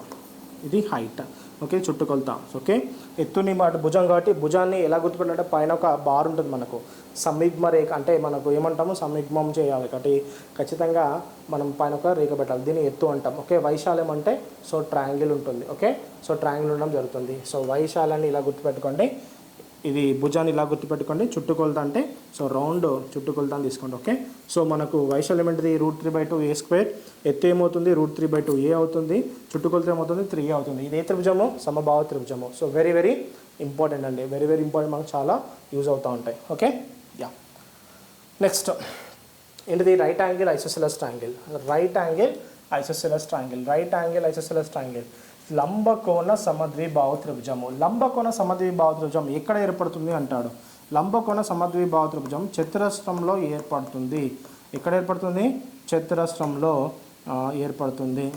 ఇది హైట్. ఓకే, చుట్టుకొలత. ఓకే, ఎత్తుని మాట భుజం కాబట్టి భుజాన్ని ఎలా గుర్తుపెట్టాలంటే పైన ఒక బార్ ఉంటుంది మనకు, సంయుగ్మ రేఖ అంటే మనకు ఏమంటాము సంయుగ్మం చేయాలి కాబట్టి ఖచ్చితంగా మనం పైన ఒక రేఖ పెట్టాలి. దీన్ని ఎత్తు అంటాం. ఓకే, వైశాల్యం అంటే సో ట్రయాంగిల్ ఉంటుంది. ఓకే, సో ట్రయాంగిల్ ఉండడం జరుగుతుంది. సో వైశాల్యాన్ని ఇలా గుర్తుపెట్టుకోండి. ఇది భుజాన్ని ఇలా గుర్తుపెట్టుకోండి. చుట్టుకొలత అంటే సో రౌండ్ చుట్టుకొలత అని తీసుకోండి. ఓకే, సో మనకు వైశాల్యం ఏంటిది √3/2 ఏ స్క్వేర్. ఎత్తు ఏమవుతుంది √3/2 ఏ అవుతుంది. చుట్టుకొలత ఏమవుతుంది 3 అవుతుంది. ఇది ఏ త్రిభుజము సమబాహు త్రిభుజము. సో వెరీ వెరీ ఇంపార్టెంట్ అండి. వెరీ వెరీ ఇంపార్టెంట్, మనకు చాలా యూజ్ అవుతూ ఉంటాయి. Okay, yeah. నెక్స్ట్ ఏంటిది right angle isosceles triangle. Right angle isosceles triangle. Right angle isosceles triangle లంబకోణ సమద్విబాహు త్రిభుజము. లంబకోణ సమద్విబాహు త్రిభుజం ఎక్కడ ఏర్పడుతుంది అంటాడు. లంబకోణ సమద్విబాహు త్రిభుజం చతురస్రంలో ఏర్పడుతుంది. ఎక్కడ ఏర్పడుతుంది చతురస్రంలో ఏర్పడుతుంది.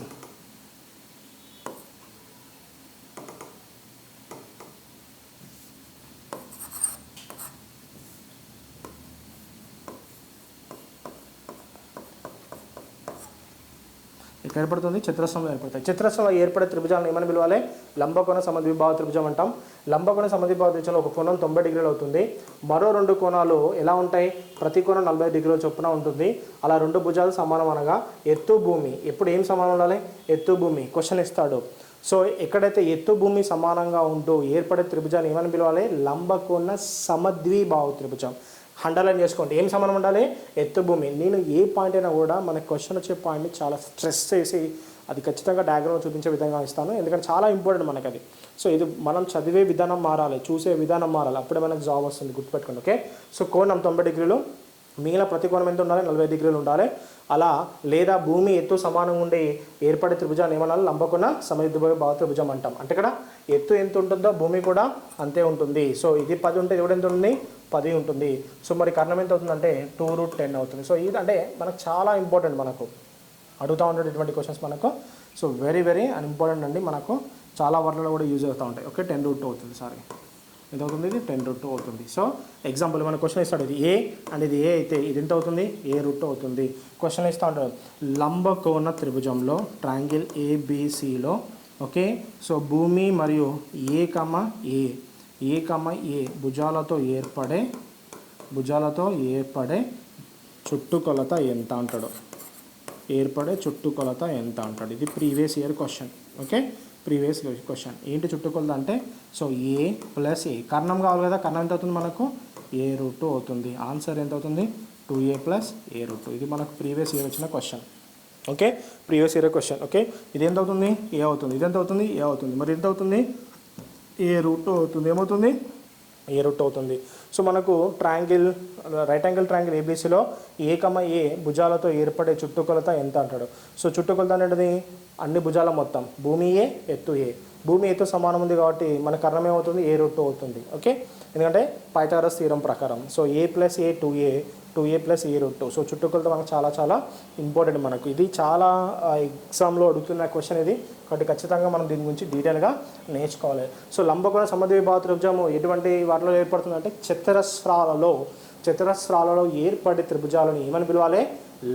ఇక్కడ ఏర్పడుతుంది చతురస్రంలో ఏర్పడతాయి. చతురస్రంలో ఏర్పడే త్రిభుజాలను ఏమని పిలవాలి లంబకోణ సమద్విబాహు త్రిభుజం అంటాం. లంబకోణ సమద్విబాహు త్రిభుజంలో ఒక కోణం 90 డిగ్రీలు అవుతుంది. మరో 2 కోణాలు ఎలా ఉంటాయి ప్రతి కోణం 40 డిగ్రీల చొప్పున ఉంటుంది. అలా 2 భుజాలు సమానం అనగా ఎత్తు భూమి ఎప్పుడు ఏం సమానం ఉండాలి ఎత్తు భూమి. క్వశ్చన్ ఇస్తాడు. సో ఎక్కడైతే ఎత్తు భూమి సమానంగా ఉంటూ ఏర్పడే త్రిభుజాన్ని ఏమని పిలవాలి లంబకోణ సమద్విబాహు త్రిభుజం. అండర్లైన్ చేసుకోండి. ఏం సమానం ఉండాలి ఎత్తు భూమి. నేను ఏ పాయింట్ అయినా కూడా మన క్వశ్చన్ వచ్చే పాయింట్ని చాలా స్ట్రెస్ చేసి అది ఖచ్చితంగా డయాగ్రామ్ చూపించే విధంగా ఇస్తాను. ఎందుకంటే చాలా ఇంపార్టెంట్ మనకి అది. సో ఇది మనం చదివే విధానం మారాలి, చూసే విధానం మారాలి, అప్పుడే మనకు జాబ్ వస్తుంది. గుర్తుపెట్టుకోండి. ఓకే, సో కోణం 90 డిగ్రీలు, మిగిలిన ప్రతి కోణం ఎంత ఉండాలి 40 డిగ్రీలు ఉండాలి. అలా లేదా భూమి ఎత్తు సమానంగా ఉండి ఏర్పడే త్రిభుజాన్ని ఏమన్నా లంబకోణ సమద్విబాహు త్రిభుజం అంటాం. అంటే ఇక్కడ ఎత్తు ఎంత ఉంటుందో భూమి కూడా అంతే ఉంటుంది. సో ఇది 10 ఉంటే ఇది కూడా ఎంత ఉంటుంది 10 ఉంటుంది. సో మరి కర్ణం ఎంత అవుతుందంటే 2√10 అవుతుంది. సో ఇది అంటే మనకు చాలా ఇంపార్టెంట్, మనకు అడుగుతూ ఉంటాడు ఇటువంటి క్వశ్చన్స్ మనకు. సో వెరీ వెరీ ఇంపార్టెంట్ అండి. మనకు చాలా వర్డ్లలో కూడా యూజ్ అవుతూ ఉంటాయి. ఓకే, 10√2 అవుతుంది. సారీ ఎంత అవుతుంది ఇది 10√2 అవుతుంది. సో ఎగ్జాంపుల్ మన క్వశ్చన్ ఇస్తాడు ఇది ఏ అండ్ ఇది ఏ అయితే ఇది ఎంత అవుతుంది a√2 అవుతుంది. క్వశ్చన్ ఇస్తూ ఉంటాడు లంబకోణ త్రిభుజంలో ట్రయాంగిల్ ABCలో. ఓకే, సో భూమి మరియు ఏ భుజాలతో ఏర్పడే చుట్టుకొలత ఎంత అంటాడు. చుట్టుకొలత ఎంత అంటాడు. ఇది previous year question. Okay, previous question ఏంటి చుట్టుకొలత అంటే సో a + a కర్ణం కావాలి కదా. కర్ణం ఎంత అవుతుంది మనకు a√2 అవుతుంది. ఆన్సర్ ఎంత అవుతుంది 2a + a√2. ఇది మనకు ప్రీవియస్ ఇయర్ వచ్చిన question. Okay, previous year question. Okay, ఇది ఎంత అవుతుంది a అవుతుంది. ఇది ఎంత అవుతుంది a అవుతుంది. మరి ఎంత అవుతుంది a√2 అవుతుంది. ఏమవుతుంది a√2 అవుతుంది. సో మనకు ట్రయాంగిల్ రైట్ యాంగిల్ ట్రయాంగిల్ ABCలో a, భుజాలతో ఏర్పడే చుట్టుకొలత ఎంత అంటాడు. సో చుట్టుకొలత అనేది అన్ని భుజాల మొత్తం. భూమి ఏ ఎత్తు ఏ. భూమి ఎత్తు సమానం ఉంది కాబట్టి మన కర్ణం ఏమవుతుంది a√2 అవుతుంది. ఓకే, ఎందుకంటే పైథాగరస్ థీరం ప్రకారం. So a + a 2a + a√2. So చుట్టుకొలత మనకు చాలా చాలా ఇంపార్టెంట్. మనకు ఇది చాలా ఎగ్జామ్లో అడుగుతున్న క్వశ్చన్ ఇది కాబట్టి ఖచ్చితంగా మనం దీని గురించి డీటెయిల్గా నేర్చుకోవాలి. సో లంబకోణ సమద్విబాహు త్రిభుజము ఎటువంటి వాటిలో ఏర్పడుతుందంటే చతురస్రాలలో ఏర్పడే త్రిభుజాలను ఏమని పిలవాలి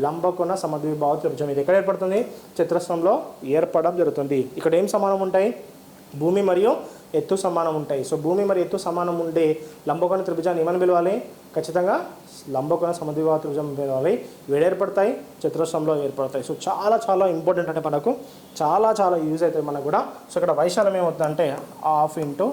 లంబకోణ సమద్విబాహు త్రిభుజం. ఇది ఎక్కడ ఏర్పడుతుంది చతురస్రంలో ఏర్పడడం జరుగుతుంది. ఇక్కడ ఏం సమానం ఉంటాయి భూమి మరియు ఎత్తు సమానం ఉంటాయి. సో భూమి మరియు ఎత్తు సమానం ఉండే లంబకోణ త్రిభుజాన్ని ఏమని పిలవాలి ఖచ్చితంగా లంబకోణ సమద్విబాహు త్రిభుజం పిలవాలి. ఏర్పడతాయి చతురస్రంలో ఏర్పడతాయి. సో చాలా చాలా ఇంపార్టెంట్ అంటే మనకు చాలా చాలా యూజ్ అవుతుంది మనకు కూడా. సో ఇక్కడ వైశాల్యం ఏమవుతుందంటే ½ ×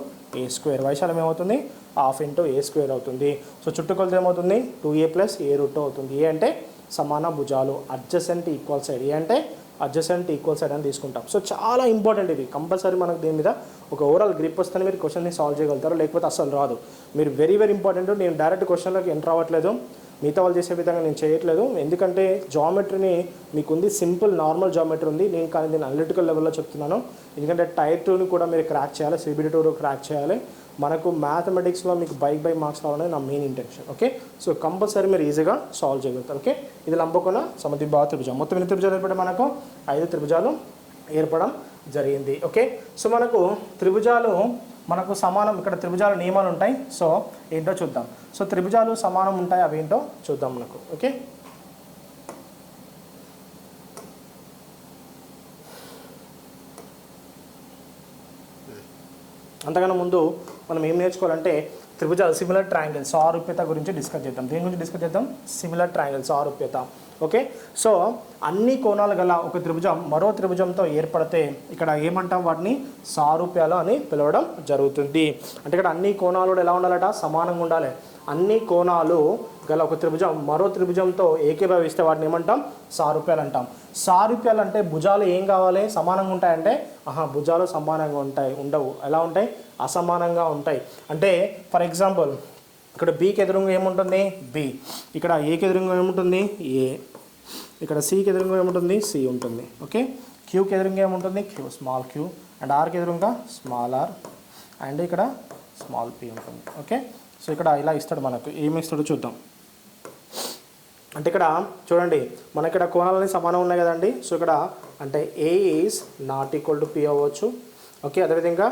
a². వైశాల్యం ఏమవుతుంది ½ × a² అవుతుంది. సో చుట్టుకొలత ఏమవుతుంది 2a + a√2 అవుతుంది. ఏ అంటే సమాన భుజాలు, అడ్జసెంట్ ఈక్వల్ సైడ్. ఏ అంటే అడ్జసెంట్ ఈక్వల్ సైడ్ అని తీసుకుంటాం. సో చాలా ఇంపార్టెంట్ ఇది. కంపల్సరీ మనకు దీని మీద ఒక ఓవరాల్ గ్రిప్ వస్తేనే మీరు క్వశ్చన్ని సాల్వ్ చేయగలుగుతారు, లేకపోతే అసలు రాదు. మీరు వెరీ వెరీ ఇంపార్టెంట్. నేను డైరెక్ట్ క్వశ్చన్లోకి ఎంటర్ అవ్వట్లేదు. మిగతా వాళ్ళు చేసే విధంగా నేను చేయట్లేదు, ఎందుకంటే జామెట్రీని మీకు ఉంది, సింపుల్ నార్మల్ జామెట్రీ ఉంది, నేను కానీ నేను అనలిటికల్ లెవెల్లో చెప్తున్నాను. ఎందుకంటే టైర్ 2ని కూడా మీరు క్రాక్ చేయాలి, CBT 2 క్రాక్ చేయాలి. మనకు మ్యాథమెటిక్స్లో మీకు బై మార్క్స్ రావాలని నా main intention. Okay, so compulsory మీరు ఈజీగా సాల్వ్ చేయగలుగుతారు. ఓకే, ఇది లంబకోణ సమద్విబాహు త్రిభుజం. మొత్తం ఎన్ని త్రిభుజాలు ఏర్పడే మనకు 5 త్రిభుజాలు ఏర్పడడం జరిగింది. ఓకే, సో మనకు త్రిభుజాలు మనకు సమానం, ఇక్కడ త్రిభుజాల నియమాలు ఉంటాయి. సో ఏంటో చూద్దాం. సో త్రిభుజాలు సమానం ఉంటాయి, అవి ఏంటో చూద్దాం మనకు. ఓకే, అంతకన్నా ముందు మనం ఏం నేర్చుకోవాలంటే త్రిభుజాలు సిమిలర్ ట్రయాంగిల్స్ సారూప్యత గురించి డిస్కస్ చేద్దాం. దేని గురించి డిస్కస్ చేద్దాం? సిమిలర్ ట్రయాంగిల్స్ సారూప్యత. ఓకే, సో అన్ని కోణాలు గల ఒక త్రిభుజం మరో త్రిభుజంతో ఏర్పడితే ఇక్కడ ఏమంటాం? వాటిని సారూప్యాలు అని పిలవడం జరుగుతుంది. అంటే ఇక్కడ అన్ని కోణాలు ఎలా ఉండాలట? సమానంగా ఉండాలి. అన్ని కోణాలు గల ఒక త్రిభుజం మరో త్రిభుజంతో ఏకీభవిస్తే వాటిని ఏమంటాం? సారూప్యాలు అంటాం. సారూప్యాలు అంటే భుజాలు ఏం కావాలి? సమానంగా ఉంటాయంటే భుజాలు సమానంగా ఉంటాయి ఉండవు. ఎలా ఉంటాయి? అసమానంగా ఉంటాయి. అంటే ఫర్ ఎగ్జాంపుల్ ఇక్కడ బీకి ఎదురుగా ఏముంటుంది? బి. ఇక్కడ ఏకి ఎదురుగా ఏముంటుంది? ఏ. ఇక్కడ సికి ఎదురుగా ఏముంటుంది? సి ఉంటుంది. ఓకే, క్యూకి ఎదురుగా ఏముంటుంది? Q, small Q. అండ్ ఆర్కి ఎదురుగా స్మాల్ ఆర్. అండ్ ఇక్కడ స్మాల్ పి ఉంటుంది. ఓకే, సో ఇక్కడ ఇలా ఇస్తాడు మనకు. ఏమి ఇస్తాడో చూద్దాం. అంటే ఇక్కడ చూడండి, మన ఇక్కడ కోణాలని సమానం ఉన్నాయి కదండి. సో ఇక్కడ అంటే A is not equal to P అవ్వచ్చు. ఓకే, అదేవిధంగా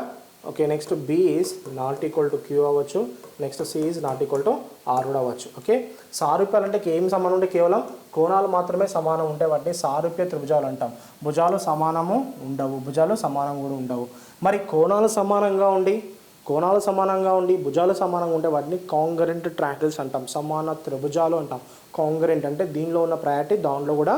okay next B is not equal to Q అవ్వచ్చు. Next C is not equal to R కూడా అవ్వచ్చు. ఓకే, సారూప్యాలు అంటే ఏం సమానం ఉంటే కేవలం కోణాలు మాత్రమే సమానం ఉంటే వాటిని సారూప్య త్రిభుజాలు అంటాం. భుజాలు సమానము ఉండవు, భుజాలు సమానం కూడా ఉండవు. మరి కోణాలు సమానంగా ఉండి భుజాలు సమానంగా ఉంటే వాటిని కాంగరెంట్ ట్రయాంగిల్స్ అంటాం, సమాన త్రిభుజాలు అంటాం. కాంగరెంట్ అంటే దీనిలో ఉన్న ప్రయారిటీ దానిలో కూడా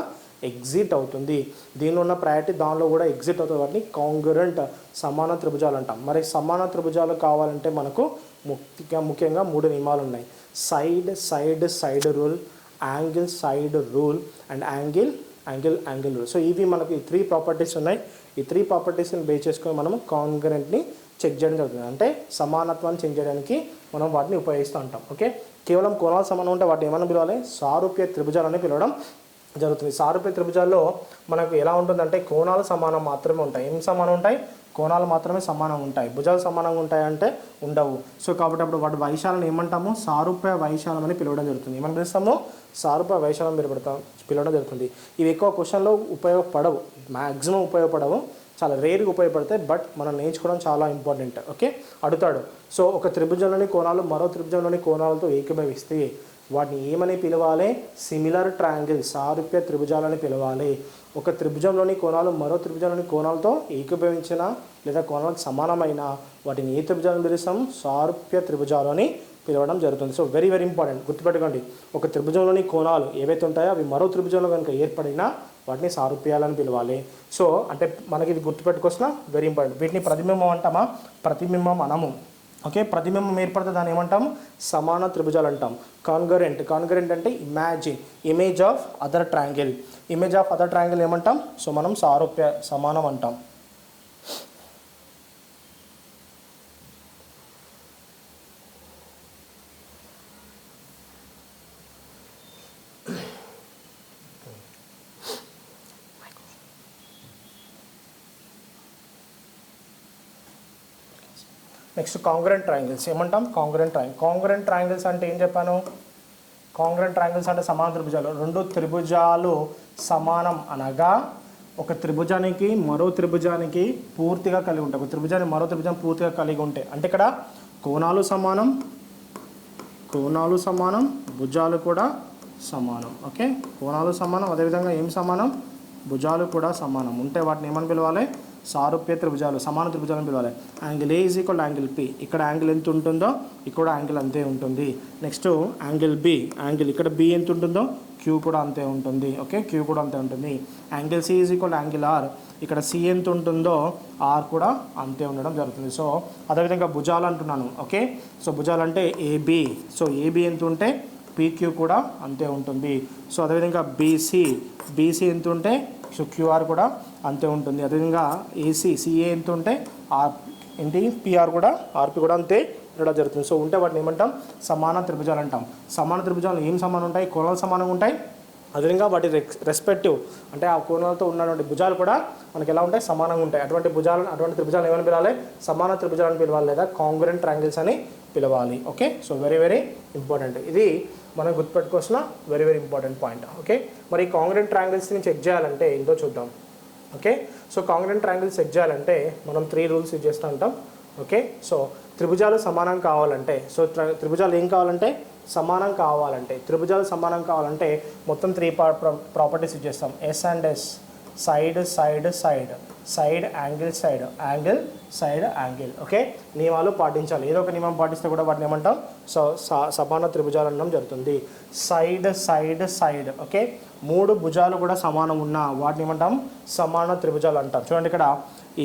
ఎగ్జిట్ అవుతుంది, దీనిలో ఉన్న ప్రయారిటీ దానిలో కూడా ఎగ్జిట్ అవుతుంది. వాటిని కాంగరెంట్ సమాన త్రిభుజాలు అంటాం. మరి సమాన త్రిభుజాలు కావాలంటే మనకు ముఖ్యంగా 3 నియమాలు ఉన్నాయి. Side rule, angle side rule and angle rule. So ఇవి మనకు ఈ 3 ప్రాపర్టీస్ ఉన్నాయి. ఈ 3 ప్రాపర్టీస్ని బేస్ చేసుకొని మనం కాంగరెంట్ని చెక్ చేయడం జరుగుతుంది. అంటే సమానత్వాన్ని చెక్ చేయడానికి మనం వాటిని ఉపయోగిస్తూ ఉంటాం. ఓకే, కేవలం కోణాలు సమానం ఉంటే వాటిని ఏమన్నా పిలవాలి? సారూప్య త్రిభుజాలని పిలవడం జరుగుతుంది. సారూప్య త్రిభుజాల్లో మనకు ఎలా ఉంటుందంటే కోణాలు సమానం మాత్రమే ఉంటాయి. ఏం సమానం ఉంటాయి? కోణాలు మాత్రమే సమానంగా ఉంటాయి. భుజాలు సమానంగా ఉంటాయంటే ఉండవు. సో కాబట్టి అప్పుడు వాటి వైశాలను ఏమంటాము? సారూప్య వైశాలం అని పిలవడం జరుగుతుంది. ఏమని పిలుస్తాము? సారూప్య వైశాలం పిలవడం జరుగుతుంది. ఇవి ఎక్కువ క్వశ్చన్లో ఉపయోగపడవు, మ్యాక్సిమం ఉపయోగపడవు, చాలా రేర్గా ఉపయోగపడతాయి. బట్ మనం నేర్చుకోవడం చాలా ఇంపార్టెంట్. ఓకే, అడుగుతాడు. సో ఒక త్రిభుజంలోని కోణాలు మరో త్రిభుజంలోని కోణాలతో ఏకీభవిస్తే వాటిని ఏమని పిలవాలి? సిమిలర్ ట్రయాంగిల్, సారూప్య త్రిభుజాలని పిలవాలి. ఒక త్రిభుజంలోని కోణాలు మరో త్రిభుజంలోని కోణాలతో ఏకీభవించిన లేదా కోణాలకు సమానమైన వాటిని ఏ త్రిభుజాలను పిలుస్తాం? సారూప్య త్రిభుజాలు అని పిలవడం జరుగుతుంది. సో వెరీ ఇంపార్టెంట్, గుర్తుపెట్టుకోండి. ఒక త్రిభుజంలోని కోణాలు ఏవైతే ఉంటాయో అవి మరో త్రిభుజంలో కనుక ఏర్పడినా వాటిని సారూప్యాలని పిలవాలి. సో అంటే మనకి ఇది గుర్తుపెట్టుకోవాల్సిన వెరీ ఇంపార్టెంట్. వీటిని ప్రతిబింబం అంటామా? ప్రతిబింబం అనము. ఓకే, ప్రతిబింబం ఏర్పడితే దాన్ని ఏమంటాం? సమాన త్రిభుజాలు అంటాం. కాంగరెంట్ అంటే ఇమేజ్ ఆఫ్ అదర్ ట్రయాంగిల్ ఏమంటాం? సో మనం సారూప్య సమానం అంటాం. నెక్స్ట్ కాంగ్రెంట్ ట్రయాంగిల్స్ ఏమంటాం? కాంగ్రెంట్ ట్రయాంగిల్స్ అంటే ఏం చెప్పాను? కాంగ్రెంట్ ట్రయాంగిల్స్ అంటే సమాన త్రిభుజాలు. 2 త్రిభుజాలు సమానం అనగా ఒక త్రిభుజానికి మరో త్రిభుజానికి పూర్తిగా కలిగి ఉంటాయి. ఒక త్రిభుజాన్ని మరో త్రిభుజం పూర్తిగా కలిగి ఉంటాయి. అంటే ఇక్కడ కోణాలు సమానం, భుజాలు కూడా సమానం. ఓకే, కోణాలు సమానం, అదేవిధంగా ఏం సమానం? భుజాలు కూడా సమానం ఉంటే వాటిని ఏమని పిలవాలి? సారూప్య త్రిభుజాలు, సమాన త్రిభుజాలను పిలవాలి. Angle A is equal angle P. ఇక్కడ యాంగిల్ ఎంత ఉంటుందో ఇక్కడ యాంగిల్ అంతే ఉంటుంది. నెక్స్ట్ యాంగిల్ బి, ఇక్కడ బి ఎంత ఉంటుందో క్యూ కూడా అంతే ఉంటుంది. ఓకే, క్యూ కూడా అంతే ఉంటుంది. Angle C is equal angle R. ఇక్కడ సి ఎంత ఉంటుందో ఆర్ కూడా అంతే ఉండడం జరుగుతుంది. సో అదేవిధంగా భుజాలు అంటున్నాను. ఓకే, సో భుజాలు అంటే ఏబి. సో ఏబి ఎంత ఉంటే పీక్యూ కూడా అంతే ఉంటుంది. సో అదేవిధంగా బీసీ ఎంత ఉంటే సో క్యూఆర్ కూడా అంతే ఉంటుంది. అదేవిధంగా సిఏ ఎంత ఉంటే ఆర్పి కూడా అంతే ఉండడం జరుగుతుంది. సో ఉంటే వాటిని ఏమంటాం, సమాన త్రిభుజాలు అంటాం. సమాన త్రిభుజాలు ఏం సమానం ఉంటాయి, కోణాలు సమానంగా ఉంటాయి. అదేవిధంగా వాటి రెస్పెక్టివ్ అంటే ఆ కోణాలతో ఉన్నటువంటి భుజాలు కూడా మనకి ఎలా ఉంటాయి, సమానంగా ఉంటాయి. అటువంటి త్రిభుజాలను ఏమని పిలవాలి, సమాన త్రిభుజాలను పిలవాలి లేదా కాంగ్రుయెంట్ ట్రయాంగిల్స్ అని పిలవాలి. Okay, so very very important. ఇది మనం గుర్తుపెట్టుకోవాల్సిన very very important point. Okay, మరి కాంగ్రుయెంట్ ట్రయాంగిల్స్ని చెక్ చేయాలంటే ఏంటో చూద్దాం. ఓకే, సో కాంగ్రుయెంట్ ట్రయాంగిల్స్ చెక్ చేయాలంటే మనం 3 రూల్స్ యూజ్ చేస్తూ ఉంటాం. ఓకే, సో త్రిభుజాలు సమానం కావాలంటే, సో త్రిభుజాలు ఏం కావాలంటే, సమానం కావాలంటే, త్రిభుజాలు సమానం కావాలంటే మొత్తం 3 ప్రాపర్టీస్ యూజ్ చేస్తాం. S and S, side side side, side angle side, angle side angle. Okay, నియమాలు పాటించాలి. ఏదో ఒక నియమం పాటిస్తే కూడా వాటిని ఏమంటాం, సో సమాన త్రిభుజాలు అనడం జరుగుతుంది. Side side side. ఓకే, 3 భుజాలు కూడా సమానం ఉన్న వాటిని ఏమంటాం, సమాన త్రిభుజాలు అంటాం. చూడండి ఇక్కడ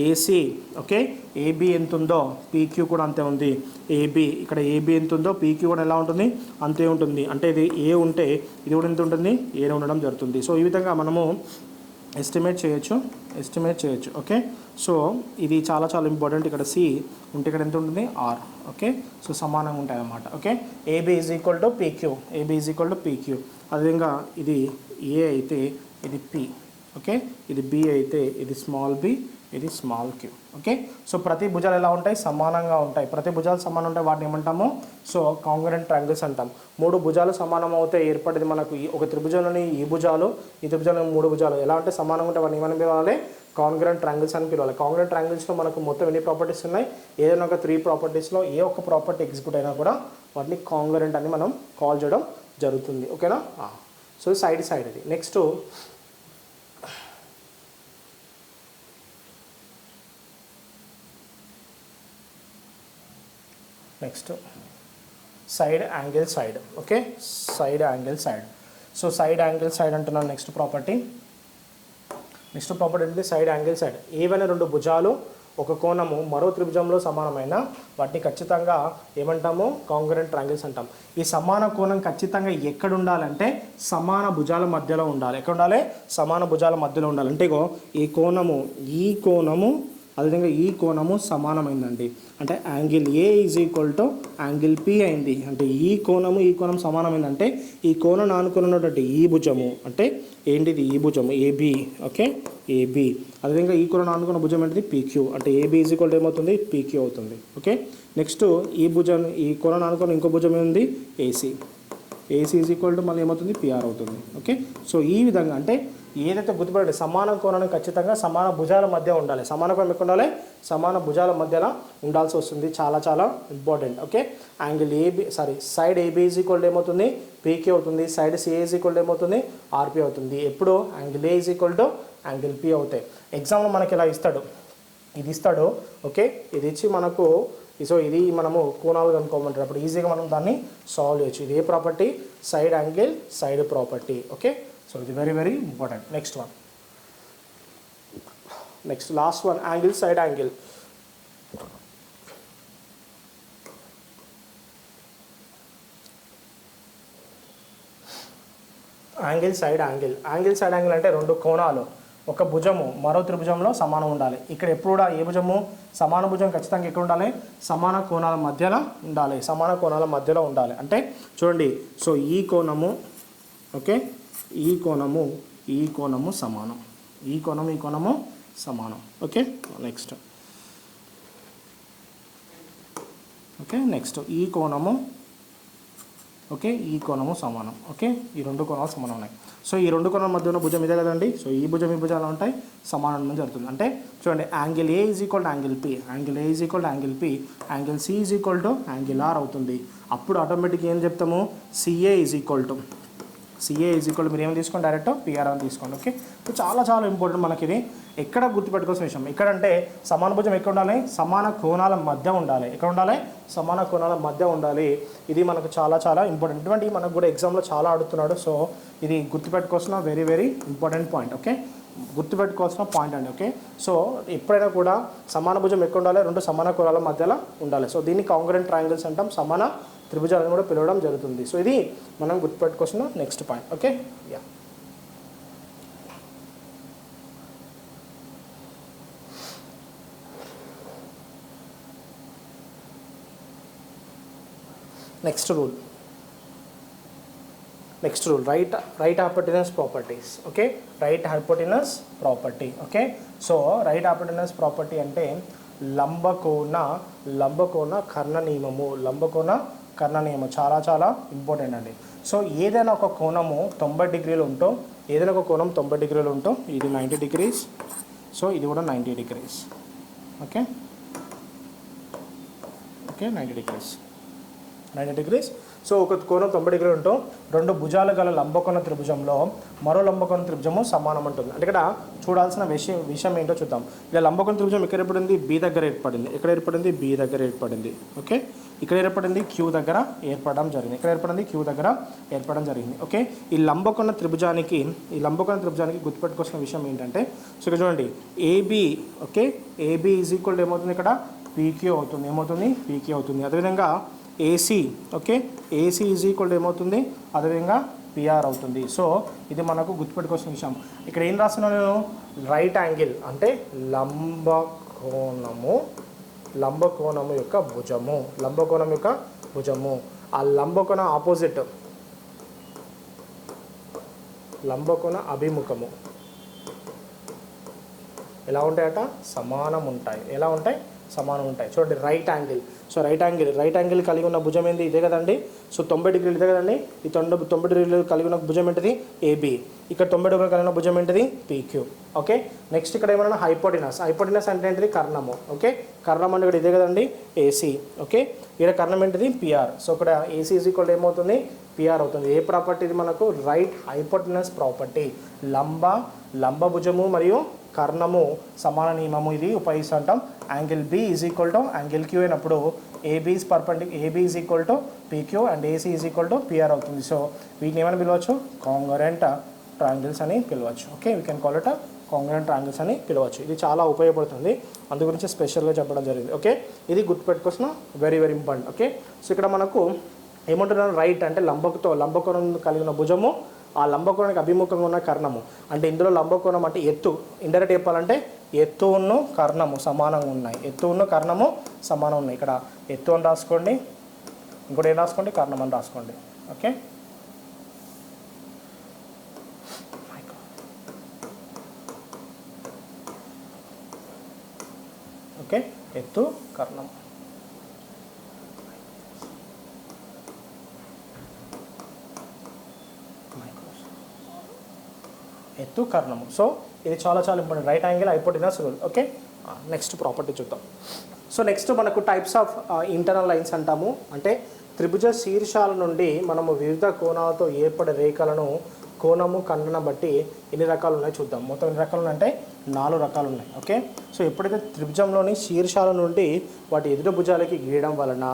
ఏసీ, ఓకే, ఏబి ఎంత ఉందో పీక్యూ కూడా అంతే ఉంది. ఏబి ఇక్కడ ఏబి ఎంత ఉందో పీక్యూ కూడా ఎలా ఉంటుంది, అంతే ఉంటుంది. అంటే ఇది ఏ ఉంటే ఇది కూడా ఎంత ఉంటుంది, ఏనే ఉండడం జరుగుతుంది. సో ఈ విధంగా మనము ఎస్టిమేట్ చేయొచ్చు. ఓకే, సో ఇది చాలా చాలా ఇంపార్టెంట్. ఇక్కడ సి ఉంటే ఇక్కడ ఎంత ఉంటుంది, ఆర్. ఓకే, సో సమానంగా ఉంటాయి అన్నమాట. Okay, AB is equal to PQ. అదేవిధంగా ఇది ఏ అయితే ఇది పి. ఓకే, ఇది బి అయితే ఇది స్మాల్ బి, ఇది స్మాల్ క్యూ. ఓకే, సో ప్రతి భుజాలు ఎలా ఉంటాయి, సమానంగా ఉంటాయి. ప్రతి భుజాలు సమానం ఉంటాయి, వాటిని ఏమంటాము, సో కాంగ్రుయెంట్ ట్రయాంగిల్స్ అంటాం. 3 భుజాలు సమానం అవుతే ఏర్పడేది మనకు ఒక త్రిభుజంలోని ఈ భుజాలు, ఈ త్రిభుజంలో 3 భుజాలు ఎలా అంటే సమానంగా ఉంటే వాటిని ఏమని పిలవాలి, కాంగ్రుయెంట్ ట్రయాంగిల్స్ అని పిలవాలి. కాంగ్రుయెంట్ ట్రయాంగిల్స్లో మనకు మొత్తం ఎన్ని ప్రాపర్టీస్ ఉన్నాయి, ఏదైనా ఒక 3 ప్రాపర్టీస్లో ఏ ఒక్క ప్రాపర్టీ ఎగ్జిక్యూట్ అయినా కూడా వాటిని కాంగ్రుయెంట్ అని మనం కాల్ చేయడం జరుగుతుంది. ఓకేనా, సో సైడ్ సైడ్ ఇది. Next side angle side. Okay, side angle side. So side angle side అంటున్నాను. నెక్స్ట్ ప్రాపర్టీ ఏంటి, సైడ్ యాంగిల్ సైడ్. ఏవైనా 2 భుజాలు ఒక కోణము మరో త్రిభుజంలో సమానమైన వాటిని ఖచ్చితంగా ఏమంటాము, కాంగ్రుయెంట్ ట్రయాంగిల్స్ అంటాం. ఈ సమాన కోణం ఖచ్చితంగా ఎక్కడ ఉండాలంటే సమాన భుజాల మధ్యలో ఉండాలి. ఎక్కడ ఉండాలి, సమాన భుజాల మధ్యలో ఉండాలి. అంటే ఇగో ఈ కోణము అదేవిధంగా ఈ కోణము సమానమైందండి. అంటే angle A is equal to angle P అయింది. అంటే ఈ కోణం సమానమైందంటే ఈ కోణం ఆనుకున్నటువంటి ఈ భుజము అంటే ఏంటిది, ఈ భుజము ఏబి. Okay, AB. అదేవిధంగా ఈ కోణం ఆనుకున్న భుజం ఏంటిది, పీక్యూ. అంటే ఏబి ఈజ్ ఈక్వల్ టు ఏమవుతుంది, పీక్యూ అవుతుంది. ఓకే, నెక్స్ట్ ఈ కోణం ఆనుకున్న ఇంకో భుజం ఏంది, ఏసీ ఈజ్ ఈక్వల్ టు మళ్ళీ ఏమవుతుంది, పిఆర్ అవుతుంది. ఓకే, సో ఈ విధంగా అంటే ఏదైతే గుర్తుపడండి, సమాన కోణాన్ని ఖచ్చితంగా సమాన భుజాల మధ్య ఉండాలి. సమాన కోణం ఎక్కడ ఉండాలి, సమాన భుజాల మధ్యలో ఉండాల్సి వస్తుంది. చాలా చాలా important. Okay, side AB is equal to ఏమవుతుంది, పీకే అవుతుంది. Side CA is equal to ఏమవుతుంది, ఆర్పి అవుతుంది. ఎప్పుడు angle A is equal to angle P అవుతాయి. ఎగ్జామ్లో మనకి ఇలా ఇది ఇస్తాడు. ఓకే, ఇది ఇచ్చి మనకు సో ఇది మనము కోణాలు కనుక్కోమంటారు. అప్పుడు ఈజీగా మనం దాన్ని సాల్వ్ చేయొచ్చు. ఇది ఏ property, side angle side property. Okay, so ఇది very very important. Next last one, angle side angle. Angle side angle అంటే 2 కోణాలు ఒక భుజము మరో త్రిభుజంలో సమానం ఉండాలి. ఇక్కడ ఎప్పుడు కూడా ఏ భుజము, సమాన భుజం ఖచ్చితంగా ఎక్కడ ఉండాలి, సమాన కోణాల మధ్యలో ఉండాలి. అంటే చూడండి, సో ఈ కోణము, ఓకే, ఈ కోణము సమానం, ఈ కోణము సమానం. ఓకే, నెక్స్ట్ ఈ కోణము, ఓకే, ఈ కోణము సమానం. ఓకే, ఈ 2 కోణాలు సమానం ఉన్నాయి. సో ఈ 2 కోణాల మధ్య ఉన్న భుజం ఇదే కదండి. సో ఈ భుజం ఈ భుజాలు ఉంటాయి, సమానం జరుగుతుంది. అంటే చూడండి, angle A is equal to angle P, angle C is equal to angle R అవుతుంది. అప్పుడు ఆటోమేటిక్గా ఏం చెప్తాము, సిఏ ఈజ్ ఈక్వల్ టు మీరు ఏమి తీసుకోండి, డైరెక్ట్ పిఆర్ అని తీసుకోండి. ఓకే, సో చాలా చాలా ఇంపార్టెంట్ మనకి ఇది. ఎక్కడ గుర్తుపెట్టుకోవాల్సిన విషయం, ఎక్కడంటే సమాన భుజం ఎక్కడ ఉండాలి, సమాన కోణాల మధ్య ఉండాలి. ఎక్కడ ఉండాలి, సమాన కోణాల మధ్య ఉండాలి. ఇది మనకు చాలా చాలా ఇంపార్టెంట్. ఇటువంటి మనకు కూడా ఎగ్జామ్లో చాలా అడుగుతున్నాడు. సో ఇది గుర్తుపెట్టుకోవాల్సిన very very important point. Okay, గుర్తుపెట్టుకోవాల్సిన పాయింట్ అండి. ఓకే, సో ఎప్పుడైనా కూడా సమాన భుజం ఎక్కడ ఉండాలి, 2 సమాన కోణాల మధ్యలో ఉండాలి. సో దీన్ని కాంగ్రుయెంట్ ట్రయాంగిల్స్ అంటాం, సమాన త్రిభుజాలను కూడా పిలవడం జరుగుతుంది. సో ఇది మనం గుర్తుపెట్టుకోవాల్సిన next point. Okay, yeah. Next rule right hypotenuse properties. Okay, right hypotenuse property. Okay, so right hypotenuse property అంటే లంబకోణ కర్ణ నియమము చాలా చాలా ఇంపార్టెంట్ అండి. సో ఏదైనా ఒక కోణము 90 డిగ్రీలు ఉంటో ఇది 90 డిగ్రీస్, సో ఇది కూడా 90 డిగ్రీస్. Okay 90 degrees. సో ఒక కోణం 90 డిగ్రీలు ఉంటూ రెండు భుజాలు గల లంబకోణ త్రిభుజంలో మరో లంబకోణ త్రిభుజము సమానం ఉంటుంది. అంటే ఇక్కడ చూడాల్సిన విషయం ఏంటో చూద్దాం. ఇలా లంబకోణ త్రిభుజం ఇక్కడ ఏర్పడింది, బి దగ్గర ఏర్పడింది. ఎక్కడ ఏర్పడింది? బి దగ్గర ఏర్పడింది. ఓకే, ఇక్కడ ఏర్పడింది క్యూ దగ్గర ఏర్పడడం జరిగింది. ఓకే, ఈ లంబకోణ త్రిభుజానికి గుర్తుపెట్టుకోవాల్సిన విషయం ఏంటంటే, సో ఇక్కడ చూడండి AB. Okay, AB is equal ఏమవుతుంది? ఇక్కడ పీక్యూ అవుతుంది. పీక్యూ అవుతుంది. అదేవిధంగా AC. Okay, AC is equal ఏమవుతుంది? అదేవిధంగా పిఆర్ అవుతుంది. సో ఇది మనకు గుర్తుపెట్టుకోవాల్సిన విషయం. ఇక్కడ ఏం రాస్తున్నాను నేను? రైట్ యాంగిల్ అంటే లంబకోణము యొక్క భుజము. ఆ లంబకోణ ఆపోజిట్ లంబకోణ అభిముఖము ఎలా ఉంటాయట? సమానం ఉంటాయి. చూడండి right angle. So right angle కలిగి ఉన్న భుజం ఏంది? ఇదే కదండి. సో 90 డిగ్రీలు ఇదే కదండి. ఈ 90 డిగ్రీలు కలిగి ఉన్న భుజం ఏంటిది? ఏబి. ఇక్కడ 90 డిగ్రీలు కలిగిన భుజం ఏంటిది? పీక్యూ. ఓకే, నెక్స్ట్ ఇక్కడ ఏమన్నా హైపోటినస్ అంటే ఏంటిది? కర్ణము. ఓకే, కర్ణం అంటే ఇక్కడ ఇదే కదండి, ఏసీ. ఓకే, ఇక్కడ కర్ణం ఏంటిది? పిఆర్. సో ఇక్కడ ఏసీ ఈజ్ ఈక్వల్ ఏమవుతుంది? పిఆర్ అవుతుంది. ఏ ప్రాపర్టీ ఇది మనకు? Right hypotenuse property. లంబ భుజము మరియు కర్ణము సమాన నియమము ఇది ఉపయోగిస్తుంటాం. Angle B is equal to angle Q అయినప్పుడు AB is equal to PQ and AC is equal to PR అవుతుంది. సో వీటిని ఏమని పిలవచ్చు? కాంగ్రుయెంట్ ట్రయాంగిల్స్ అని పిలవచ్చు. Okay, we can call it congruent triangles అని పిలవచ్చు. ఇది చాలా ఉపయోగపడుతుంది, అందు గురించి స్పెషల్గా చెప్పడం జరిగింది. ఓకే, ఇది గుర్తుపెట్టుకోవాల్సిన వెరీ ఇంపార్టెంట్. ఓకే, సో ఇక్కడ మనకు ఏమంటున్నాను? రైట్ అంటే లంబకోణం కలిగిన భుజము, ఆ లంబకోణానికి అభిముఖంగా ఉన్న కర్ణము. అంటే ఇందులో లంబకోణం అంటే ఎత్తు. ఇండైరెక్ట్ చెప్పాలంటే ఎత్తును కర్ణము సమానంగా ఉన్నాయి. ఇక్కడ ఎత్తు అని రాసుకోండి, ఇంకోటి ఏం రాసుకోండి? కర్ణం అని రాసుకోండి. ఓకే, ఎత్తు కర్ణం. ఎత్తు కర్ణము. సో ఇది చాలా important. Right angle hypotenuse rule. Okay, next property చూద్దాం. సో నెక్స్ట్ మనకు టైప్స్ ఆఫ్ ఇంటర్నల్ లైన్స్ అంటాము. అంటే త్రిభుజ శీర్షాల నుండి మనము వివిధ కోణాలతో ఏర్పడే రేఖలను కోణము ఖండన బట్టి ఎన్ని రకాలు ఉన్నాయో చూద్దాం. మొత్తం ఎన్ని రకాలు ఉన్నాయంటే 4 రకాలు ఉన్నాయి. ఓకే, సో ఎప్పుడైతే త్రిభుజంలోని శీర్షాల నుండి వాటి ఎదురు భుజాలకి గీయడం వలన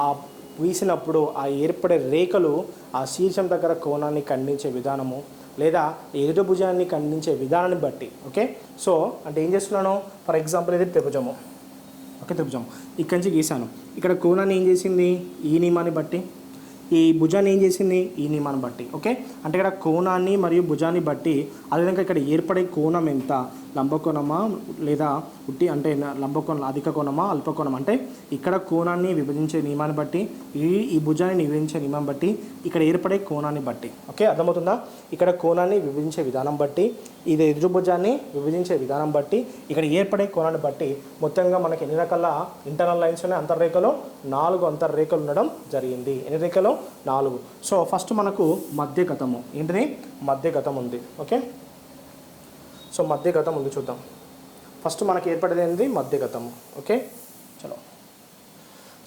ఆ వీసినప్పుడు ఆ ఏర్పడే రేఖలు ఆ శీర్షం దగ్గర కోణాన్ని ఖండించే విధానము లేదా ఎదురు భుజాన్ని ఖండించే విధానాన్ని బట్టి. ఓకే, సో అంటే ఏం చేస్తున్నాను? ఫర్ ఎగ్జాంపుల్ ఇది త్రిభుజము. ఓకే, త్రిభుజం ఇక్కడి నుంచి గీసాను. ఇక్కడ కోణాన్ని ఏం చేసింది? ఈ నియమాన్ని బట్టి. ఈ భుజాన్ని ఏం చేసింది? ఈ నియమాన్ని బట్టి. ఓకే, అంటే ఇక్కడ కోణాన్ని మరియు భుజాన్ని బట్టి, అదేవిధంగా ఇక్కడ ఏర్పడే కోణం ఎంత? లంబకోణమా లేదా ఉట్టి అంటే లంబకోణం అధిక కోణమా అల్పకోణం అంటే ఇక్కడ కోణాన్ని విభజించే నియమాన్ని బట్టి, ఈ భుజాన్ని విభజించే నియమం బట్టి, ఇక్కడ ఏర్పడే కోణాన్ని బట్టి. ఓకే, అర్థమవుతుందా? ఇక్కడ కోణాన్ని విభజించే విధానం బట్టి, ఇది ఎదురు భుజాన్ని విభజించే విధానం బట్టి, ఇక్కడ ఏర్పడే కోణాన్ని బట్టి మొత్తంగా మనకి ఎన్ని రకాల ఇంటర్నల్ లైన్స్ ఉన్నాయి? అంతర్రేఖలు 4 అంతర్రేఖలు ఉండడం జరిగింది. ఎన్ని రేఖలు? 4. సో ఫస్ట్ మనకు మధ్యగతము. ఏంటిది? మధ్యగతం ఉంది. ఓకే, సో మధ్యగతం ఉంది చూద్దాం. ఫస్ట్ మనకి ఏర్పడేది ఏంటి? మధ్యగతము. ఓకే, చలో.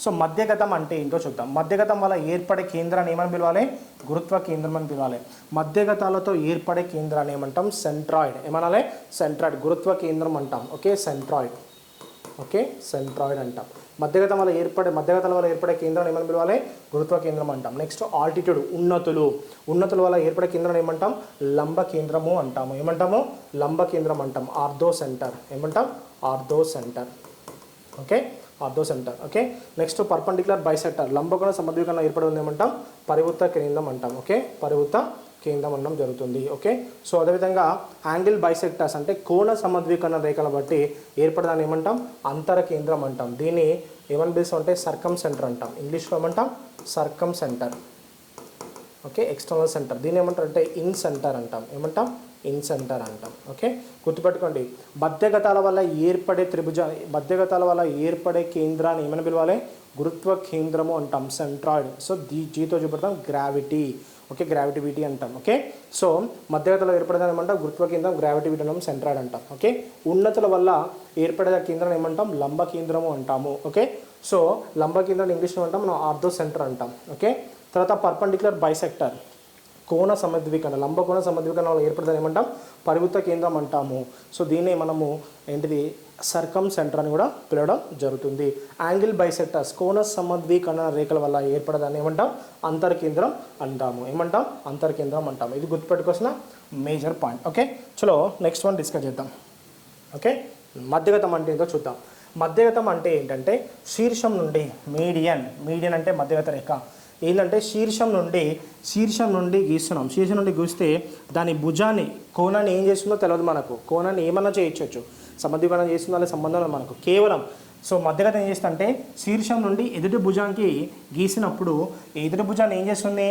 సో మధ్యగతం అంటే ఏంటో చూద్దాం. మధ్యగతం వల్ల ఏర్పడే కేంద్రాన్ని ఏమని పిలవాలి? గురుత్వ కేంద్రం అని పిలవాలి. మధ్యగతాలతో ఏర్పడే కేంద్రాన్ని ఏమంటాం? సెంట్రాయిడ్. ఏమనాలి? సెంట్రాయిడ్. గురుత్వ కేంద్రం అంటాం. Okay, centroid. ఓకే, సెంట్రాయిడ్ అంటాం. మధ్యగతాల వల్ల ఏర్పడే కేంద్రాన్ని ఏమని పిలవాలి? గురుత్వ కేంద్రం అంటాం. Next altitude. ఉన్నతుల వల్ల ఏర్పడే కేంద్రాన్ని ఏమంటాం? లంబ కేంద్రము అంటాము. ఏమంటాము? లంబ కేంద్రం అంటాం. Orthocentre. ఏమంటాం? Orthocentre. Okay, orthocentre. Okay, next perpendicular bisector. లంబకోణ సమద్వికరణ ఏర్పడి ఉంది ఏమంటాం? పరివృత్త కేంద్రం అంటాం. ఓకే, పరివృత్త కేంద్రం అనడం జరుగుతుంది. ఓకే, సో అదేవిధంగా యాంగిల్ బైసెక్టర్స్ అంటే కోణ సమద్వికరణ రేఖల బట్టి ఏర్పడదాన్ని ఏమంటాం, అంతర కేంద్రం అంటాం. దీన్ని ఏమని పిలుస్తాం అంటే సర్కమ్ సెంటర్ అంటాం. ఇంగ్లీష్లో ఏమంటాం, సర్కమ్ సెంటర్. Okay, external centre. దీన్ని ఏమంటారు అంటే ఇన్ సెంటర్ అంటాం. ఏమంటాం, ఇన్ సెంటర్ అంటాం. ఓకే, గుర్తుపెట్టుకోండి. మధ్యగతాల వల్ల ఏర్పడే కేంద్రాన్ని ఏమని పిలవాలి, గురుత్వ కేంద్రము అంటాం, సెంట్రాయిడ్. సో జీతో చూపెడతాం గ్రావిటీ. ఓకే, గ్రావిటివిటీ అంటాం. ఓకే, సో మధ్యగతలో ఏర్పడేదాన్ని ఏమంటాం, గురుత్వ కేంద్రం, గ్రావిటివిటీ అంటాం, సెంట్రాయిడ్ అంటాం. ఓకే, ఉన్నతుల వల్ల ఏర్పడే కేంద్రాన్ని ఏమంటాం, లంబ కేంద్రము అంటాము. ఓకే, సో లంబ కేంద్రాన్ని ఇంగ్లీష్లో అంటాం మనం ఆర్థో సెంటర్ అంటాం. ఓకే, తర్వాత పర్పెండిక్యులర్ బైసెక్టర్ కోణ సమద్వికరణ, లంబ కోణ సమద్వికరణ వల్ల ఏర్పడదని ఏమంటాం, పరివృత్త కేంద్రం అంటాము. సో దీన్ని మనము ఏంటిది, సర్కమ్ సెంటర్ అని కూడా పిలవడం జరుగుతుంది. యాంగిల్ బైసెక్టర్స్ కోణ సమద్వికరణ రేఖల వల్ల ఏర్పడదాన్ని ఏమంటాం, అంతర్కేంద్రం అంటాము. ఏమంటాం, అంతర్కేంద్రం అంటాము. ఇది గుర్తుపెట్టుకోవాల్సిన మేజర్ పాయింట్. ఓకే, చలో నెక్స్ట్ వన్ డిస్కస్ చేద్దాం. ఓకే, మధ్యగతం అంటే ఏంటో చూద్దాం. మధ్యగతం అంటే ఏంటంటే శీర్షం నుండి మీడియన్ అంటే మధ్యగత రేఖ ఏంటంటే శీర్షం నుండి గీస్తున్నాం. శీర్షం నుండి గీస్తే దాని భుజాన్ని, కోణాన్ని ఏం చేస్తుందో తెలియదు మనకు. కోణాన్ని ఏమన్నా చేయొచ్చు, సమద్వికరణం చేస్తుందో అనే సంబంధం మనకు కేవలం. సో మధ్యగతం ఏం చేస్తుందంటే శీర్షం నుండి ఎదుటి భుజానికి గీసినప్పుడు ఎదుటి భుజాన్ని ఏం చేస్తుంది,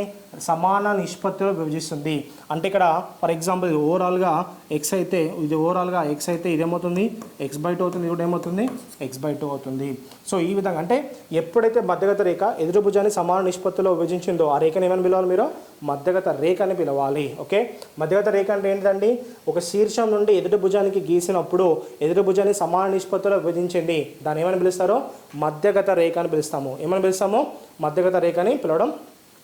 సమాన నిష్పత్తిలో విభజిస్తుంది. అంటే ఇక్కడ ఫర్ ఎగ్జాంపుల్ ఇది ఓవరాల్గా ఎక్స్ అయితే ఇదేమవుతుంది, x/2 అవుతుంది. ఇది కూడా ఏమవుతుంది, x/2 అవుతుంది. సో ఈ విధంగా అంటే ఎప్పుడైతే మధ్యగత రేఖ ఎదుటి భుజాన్ని సమాన నిష్పత్తిలో విభజించిందో ఆ రేఖను ఏమని పిలవాలి మీరు, మధ్యగత రేఖ అని పిలవాలి. ఓకే, మధ్యగత రేఖ అంటే ఏంటండి, ఒక శీర్షం నుండి ఎదుటి భుజానికి గీసినప్పుడు ఎదుటి భుజాన్ని సమాన నిష్పత్తిలో విభజించింది, దాన్ని ఏమని పిలుస్తారో మధ్యగత రేఖ అని పిలుస్తాము. ఏమని పిలుస్తాము, మధ్యగత రేఖ అని పిలవడం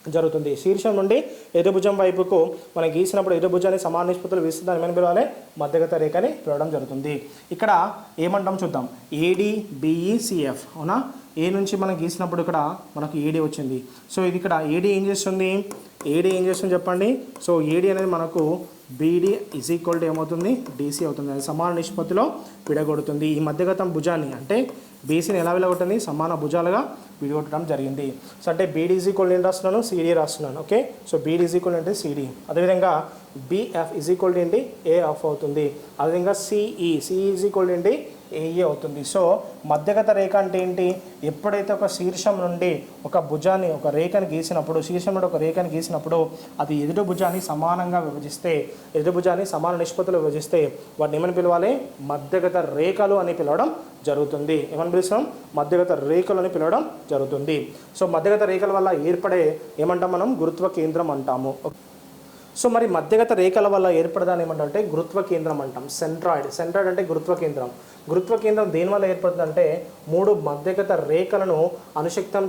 జరుగుతుంది. శీర్షం నుండి ఎదుభుజం వైపుకు మనం గీసినప్పుడు ఎదుభుజాన్ని సమాన నిష్పత్తులు వీస్తే దాన్ని ఏమని పిలవాలి, మధ్యగత రేఖ అని పిలవడం జరుగుతుంది. ఇక్కడ ఏమంటాం చూద్దాం, ADBECF అవునా. ఏ నుంచి మనం గీసినప్పుడు ఇక్కడ మనకు AD వచ్చింది. సో ఇది ఇక్కడ AD ఏం చేస్తుంది చెప్పండి. సో AD అనేది మనకు BD = ఏమవుతుంది, DC అవుతుంది. అది సమాన నిష్పత్తిలో విడగొడుతుంది. ఈ మధ్యగతం భుజాన్ని అంటే BCని ఎలా విడగొట్టింది, సమాన భుజాలుగా విడగొట్టడం జరిగింది. సో అంటే BD = ఏం రాస్తున్నాను, CD రాస్తున్నాను. Okay, so BD = CD. అదేవిధంగా BF ఏంటి, AF అవుతుంది. అదేవిధంగా CE ఏంటి, AE అవుతుంది. సో మధ్యగత రేఖ అంటే ఏంటి, ఎప్పుడైతే ఒక శీర్షం నుండి ఒక భుజాన్ని ఒక రేఖను గీసినప్పుడు అది ఎదుటి భుజాన్ని సమానంగా విభజిస్తే, ఎదుటి భుజాన్ని సమాన నిష్పత్తిలో విభజిస్తే వాటిని ఏమని పిలవాలి, మధ్యగత రేఖలు అని పిలవడం జరుగుతుంది. ఏమని పిలుస్తాం, మధ్యగత రేఖలు అని పిలవడం జరుగుతుంది. సో మధ్యగత రేఖల వల్ల ఏర్పడే ఏమంటాం మనం, గురుత్వ కేంద్రం అంటాము. సో మరి మధ్యగత రేఖల వల్ల ఏర్పడదాన్ని ఏమంటే గురుత్వ కేంద్రం అంటాం. సెంట్రాయిడ్ అంటే గురుత్వ కేంద్రం. గురుత్వ కేంద్రం దేనివల్ల ఏర్పడుతుందంటే మూడు మధ్యగత రేఖలను అనుశక్తం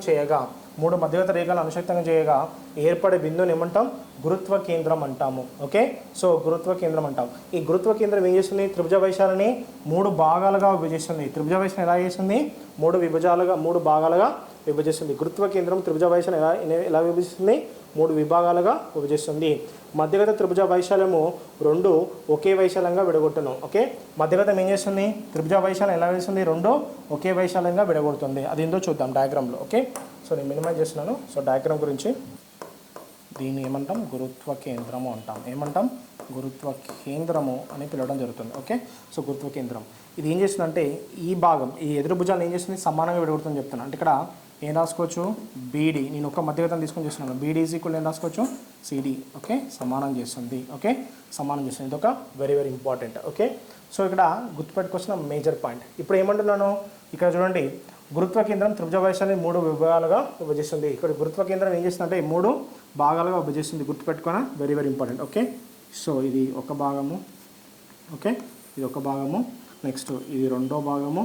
చేయగా ఏర్పడే బిందువుని ఏమంటాం, గురుత్వ కేంద్రం అంటాము. ఓకే, సో గురుత్వ కేంద్రం అంటాం. ఈ గురుత్వ కేంద్రం ఏం చేస్తుంది, త్రిభుజ వైశాలని 3 భాగాలుగా విభజిస్తుంది. త్రిభుజ వైశాలం ఎలా చేస్తుంది, 3 భాగాలుగా విభజిస్తుంది. గురుత్వ కేంద్రం త్రిభుజ వైశాలం ఎలా విభజిస్తుంది, 3 విభాగాలుగా విభజిస్తుంది. మధ్యగత త్రిభుజ వైశాల్యము 2 ఒకే వైశాల్యంగా విడగొట్టును. ఓకే, మధ్యగతం ఏం చేస్తుంది, త్రిభుజ వైశాల్యం ఎలా వేస్తుంది, 2 ఒకే వైశాల్యంగా విడగొడుతుంది. అది ఏందో చూద్దాం డయాగ్రామ్లో. ఓకే, సో నేను మినిమైజ్ చేస్తున్నాను. సో డయాగ్రామ్ గురించి దీన్ని ఏమంటాం, గురుత్వ కేంద్రము అంటాం. ఏమంటాం, గురుత్వ కేంద్రము అని పిలవడం జరుగుతుంది. ఓకే, సో గురుత్వ కేంద్రం ఇది ఏం చేస్తుందంటే ఈ భాగం, ఈ ఎదురు భుజాన్ని ఏం చేస్తుంది, సమానంగా విడగొడుతుందని చెప్తున్నాను. అంటే ఇక్కడ ఏం రాసుకోవచ్చు, BD, నేను ఒక మధ్యగతం తీసుకొని చేస్తున్నాను. BD = ఏం రాసుకోవచ్చు, CD. ఓకే, సమానం చేస్తుంది. ఓకే, సమానం చేస్తుంది. ఇది ఒక వెరీ ఇంపార్టెంట్. ఓకే, సో ఇక్కడ గుర్తుపెట్టుకొచ్చిన మేజర్ పాయింట్. ఇప్పుడు ఏమంటున్నాను, ఇక్కడ చూడండి, గురుత్వ కేంద్రం త్రిభుజ వైశాల్యం 3 విభాగాలుగా విభజిస్తుంది. ఇక్కడ గురుత్వ కేంద్రం ఏం చేస్తుందంటే 3 భాగాలుగా విభజిస్తుంది. గుర్తుపెట్టుకున్న వెరీ ఇంపార్టెంట్. ఓకే, సో ఇది ఒక భాగము. ఓకే, ఇది ఒక భాగము. నెక్స్ట్ ఇది 2వ భాగము.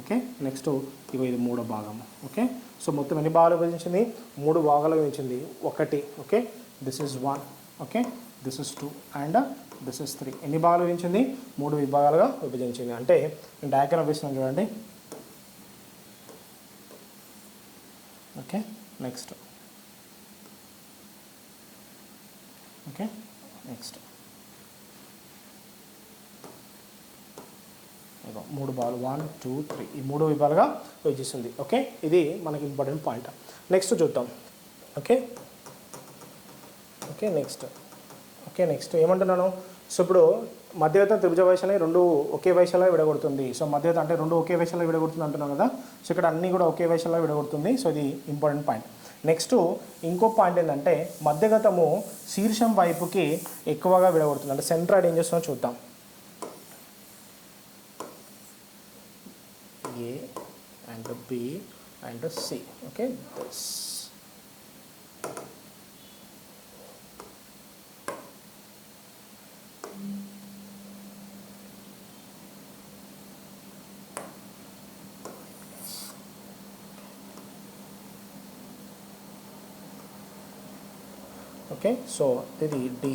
ఓకే, నెక్స్ట్ ఇది 3వ భాగము. ఓకే, సో మొత్తం ఎన్ని భాగాలు విభజించింది, 3 భాగాలు విభజించింది. 1, okay, this is 1, okay, this is 2 and this is 3. ఎన్ని భాగాలు విభజించింది, 3 విభాగాలుగా విభజించింది. అంటే నేను డయాగ్రామ్ వేస్తున్నాను చూడండి. Okay, next. ఓకే, నెక్స్ట్ 3 భాగాలు 1, 2, 3 ఈ 3 విభాగాలుగా విభజిస్తుంది. ఓకే, ఇది మనకి ఇంపార్టెంట్ పాయింట్. నెక్స్ట్ చూద్దాం. ఓకే, నెక్స్ట్ ఓకే, నెక్స్ట్ ఏమంటున్నాను, సో ఇప్పుడు మధ్యగతం త్రిభుజ వైశాల్యం రెండు ఒకే వైశాల్యంలో విడగొడుతుంది. సో మధ్యగతం అంటే రెండు ఒకే వైశాల్యంలో విడగొడుతుంది అంటున్నాం కదా. సో ఇక్కడ అన్నీ కూడా ఒకే వైశాల్యంలో విడగొడుతుంది. సో ఇది ఇంపార్టెంట్ పాయింట్. నెక్స్ట్ ఇంకో పాయింట్ ఏంటంటే మధ్యగతము శీర్షం వైపుకి ఎక్కువగా విడగొడుతుంది. అంటే సెంట్రాయిడ్ ఏం చేస్తుందో చూద్దాం. A and B and C. Okay, this. Okay, so ఇది D,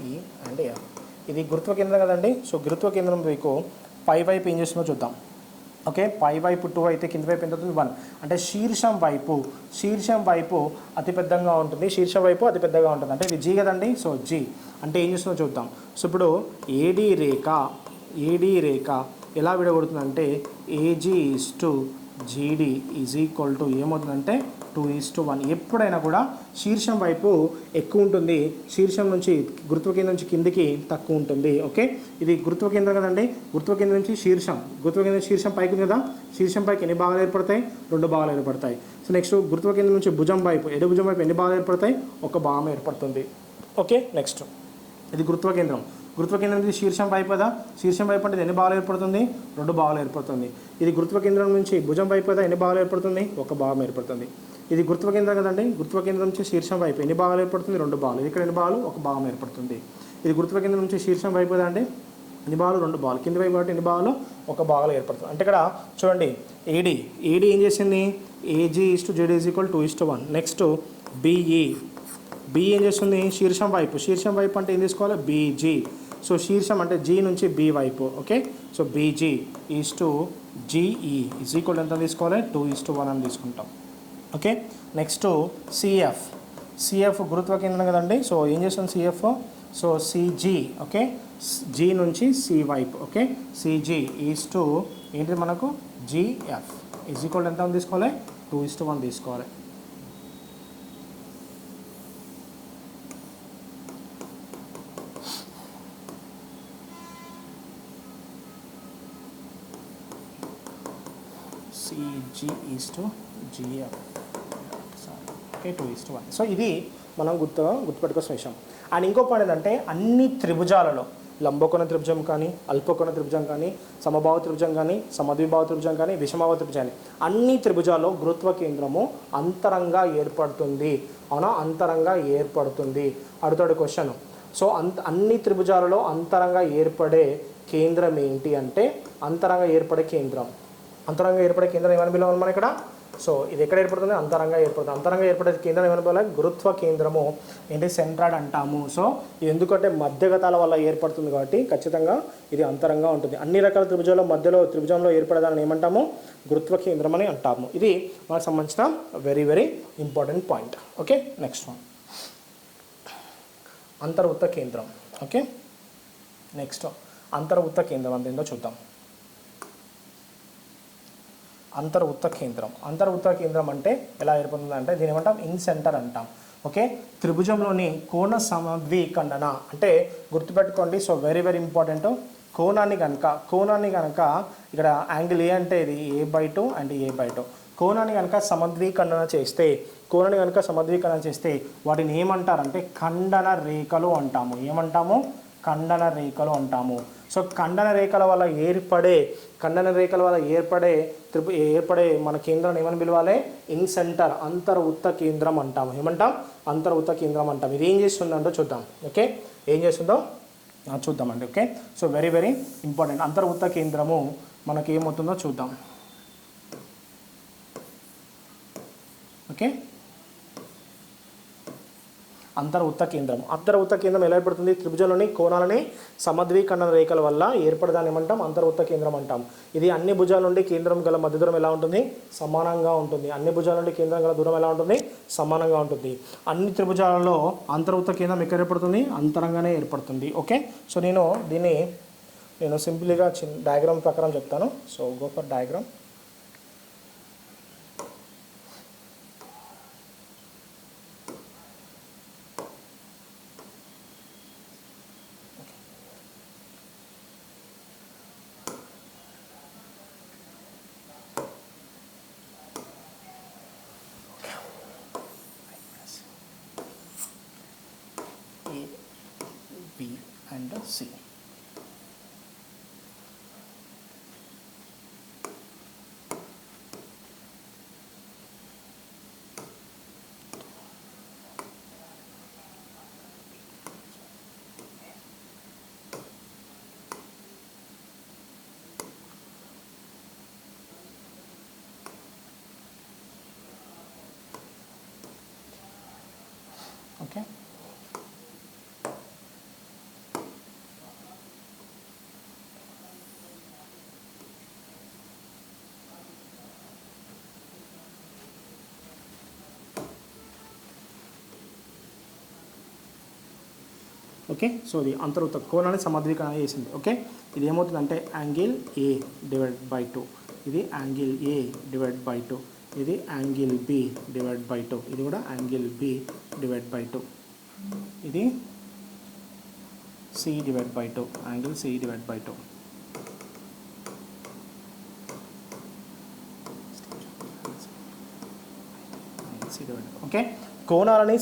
E అండ్ F. ఇది గురుత్వ కేంద్రం కదండి. సో గురుత్వ కేంద్రం మీకు పై వైపు ఏం చేస్తుందో చూద్దాం. ఓకే, పై వైపు 2 అయితే కింద వైపు ఎంత అవుతుంది 1. అంటే శీర్షం వైపు అతిపెద్దగా ఉంటుంది. శీర్షం వైపు అతిపెద్దగా ఉంటుంది. అంటే ఇది G కదండి. సో G అంటే ఏం చేస్తుందో చూద్దాం. సో ఇప్పుడు ఏడీ రేఖ ఎలా విడగొడుతుందంటే AG is to GD is equal to ఏమవుతుందంటే 2:1. ఎప్పుడైనా కూడా శీర్షం వైపు ఎక్కువ ఉంటుంది, శీర్షం నుంచి గురుత్వ కేంద్రం నుంచి కిందికి తక్కువ ఉంటుంది. ఓకే, ఇది గురుత్వ కేంద్రం కదండి. గురుత్వ కేంద్రం నుంచి శీర్షం పైకి కదా. శీర్షం పైకి ఎన్ని భాగాలు ఏర్పడతాయి? 2 భాగాలు ఏర్పడతాయి. సో నెక్స్ట్ గురుత్వ కేంద్రం నుంచి భుజం వైపు ఎన్ని భాగాలు ఏర్పడతాయి? 1 భాగం ఏర్పడుతుంది. ఓకే, నెక్స్ట్ ఇది గురుత్వ కేంద్రం నుంచి శీర్షం వైపు కదా. శీర్షం వైపు అంటే ఎన్ని భాగాలు ఏర్పడుతుంది? 2 భాగాలు ఏర్పడుతుంది. ఇది గురుత్వ కేంద్రం నుంచి భుజం వైపు కదా. ఎన్ని భాగాలు ఏర్పడుతుంది? 1 భాగం ఏర్పడుతుంది. ఇది గురుత్వ కేంద్రం కదండి. గురుత్వ కేంద్రం నుంచి శీర్షం వైపు ఎన్ని భాగాలు ఏర్పడుతుంది? 2 భాగాలు. ఇక్కడ ఎన్ని భాగాలు? 1 భాగం ఏర్పడుతుంది. ఇది గురుత్వ కేంద్రం నుంచి శీర్షం వైపు కదా అండి. ఎన్ని భాగాలు? 2 భాగాలు. కింది వైపు కాబట్టి ఎన్ని భాగాలు? 1 భాగాలు ఏర్పడుతుంది. అంటే ఇక్కడ చూడండి ఏడీ ఏం చేసింది? AG is to GD is equal 2:1. Next BE ఏం చేస్తుంది? శీర్షం వైపు అంటే ఏం తీసుకోవాలి? BG. సో శీర్షం అంటే G నుంచి B వైపు. Okay, so BG is to GE is equal ఎంత తీసుకోవాలి? 2:1 అని తీసుకుంటాం. ఓకే, నెక్స్ట్ CF గురుత్వ కేంద్రం కదండి. సో ఏం చేస్తుంది CF? So CG. Okay, G నుంచి C వైపు. ఓకే, CG ఈజ్ టు ఏంటి మనకు? GF ఈజ్ ఈక్వల్ ఎంత తీసుకోవాలి? 2:1 తీసుకోవాలి. CG is to GF. Okay, 2:1. So ఇది మనం గుర్తుపెట్టుకోవాల్సిన విషయం. అండ్ ఇంకో పాయింట్ ఏంటంటే అన్ని త్రిభుజాలలో లంబకోణ త్రిభుజం కానీ, అల్పకోణ త్రిభుజం కానీ, సమబాహు త్రిభుజం కానీ, సమద్విబాహు త్రిభుజం కానీ, విషమబాహు త్రిభుజం కానీ అన్ని త్రిభుజాల్లో గురుత్వ కేంద్రము అంతరంగా ఏర్పడుతుంది. అవునా, అంతరంగా ఏర్పడుతుంది. అడుగుతాడు క్వశ్చన్. సో అన్ని త్రిభుజాలలో అంతరంగా ఏర్పడే కేంద్రం ఏంటి అంటే అంతరంగా ఏర్పడే కేంద్రం ఏమని పిలవాలి మనం ఇక్కడ? సో ఇది ఎక్కడ ఏర్పడుతుంది? అంతరంగా ఏర్పడుతుంది. అంతరంగా ఏర్పడే కేంద్రం ఏమని పిలవాలి? గురుత్వ కేంద్రము ఏంటి? సెంట్రాయిడ్ అంటాము. సో ఇది ఎందుకంటే మధ్యగతాల వల్ల ఏర్పడుతుంది కాబట్టి ఖచ్చితంగా ఇది అంతరంగా ఉంటుంది. అన్ని రకాల త్రిభుజంలో ఏర్పడేదాన్ని ఏమంటాము? గురుత్వ కేంద్రం అని అంటాము. ఇది మనకు సంబంధించిన very very important point. Okay, next one అంతర్వృత్త కేంద్రం. ఓకే, నెక్స్ట్ అంతర్వృత్త కేంద్రం అంతేందో చూద్దాం. అంతర్వృత్త కేంద్రం అంటే ఎలా ఏర్పడుతుంది అంటే దీని ఏమంటాం? ఇన్ సెంటర్ అంటాం. ఓకే, త్రిభుజంలోని కోణ సమద్విఖండన అంటే గుర్తుపెట్టుకోండి. So very very important. కోణాన్ని కనుక ఇక్కడ యాంగిల్ ఏ అంటే ఇది A/2 అండ్ A/2. కోణాన్ని కనుక సమద్విఖండన చేస్తే వాటిని ఏమంటారంటే ఖండన రేఖలు అంటాము. ఏమంటాము? ఖండన రేఖలు అంటాము. సో ఖండన రేఖల వల్ల ఏర్పడే మన కేంద్రాన్ని ఏమని పిలవాలి? ఇన్ సెంటర్ అంతర్వృత్త కేంద్రం అంటాము. ఏమంటాం? అంతర్వృత్త కేంద్రం అంటాం. ఇది ఏం చేస్తుందంటో చూద్దాం. ఓకే, ఏం చేస్తుందో చూద్దామండి. Okay, so very very important. అంతర్వృత్త కేంద్రము మనకి ఏమవుతుందో చూద్దాం. ఓకే, అంతర్వృత్త కేంద్రం ఎలా ఏర్పడుతుంది? త్రిభుజంలోని కోణాలని సమద్విఖండన రేఖల వల్ల ఏర్పడదాన్ని ఏమంటాం? అంతర్వృత్త కేంద్రం అంటాం. ఇది అన్ని భుజాల నుండి కేంద్రం గల మధ్య దూరం ఎలా ఉంటుంది? సమానంగా ఉంటుంది. అన్ని భుజాల నుండి కేంద్రం గల దూరం ఎలా ఉంటుంది? సమానంగా ఉంటుంది. అన్ని త్రిభుజాలలో అంతర్వృత్త కేంద్రం ఎక్కడ ఏర్పడుతుంది? అంతరంగానే ఏర్పడుతుంది. ఓకే, సో దీన్ని సింపుల్గా డయాగ్రామ్ ప్రకారం చెప్తాను. So go for diagram. Okay. Okay, so ఇది అంతర్వృత్త కోణాన్ని సమద్వికరణ చేసింది. ఓకే, ఇది ఏమవుతుందంటే యాంగిల్ ఏ డివైడ్ బై 2, ఇది యాంగిల్ ఏ డివైడ్ బై 2, ఇది యాంగిల్ బి డివైడ్ బై 2, ఇది కూడా యాంగిల్ బి డివైడ్ బై 2, ఇది C divide by 2, angle C divide by 2. Okay, కోణాలని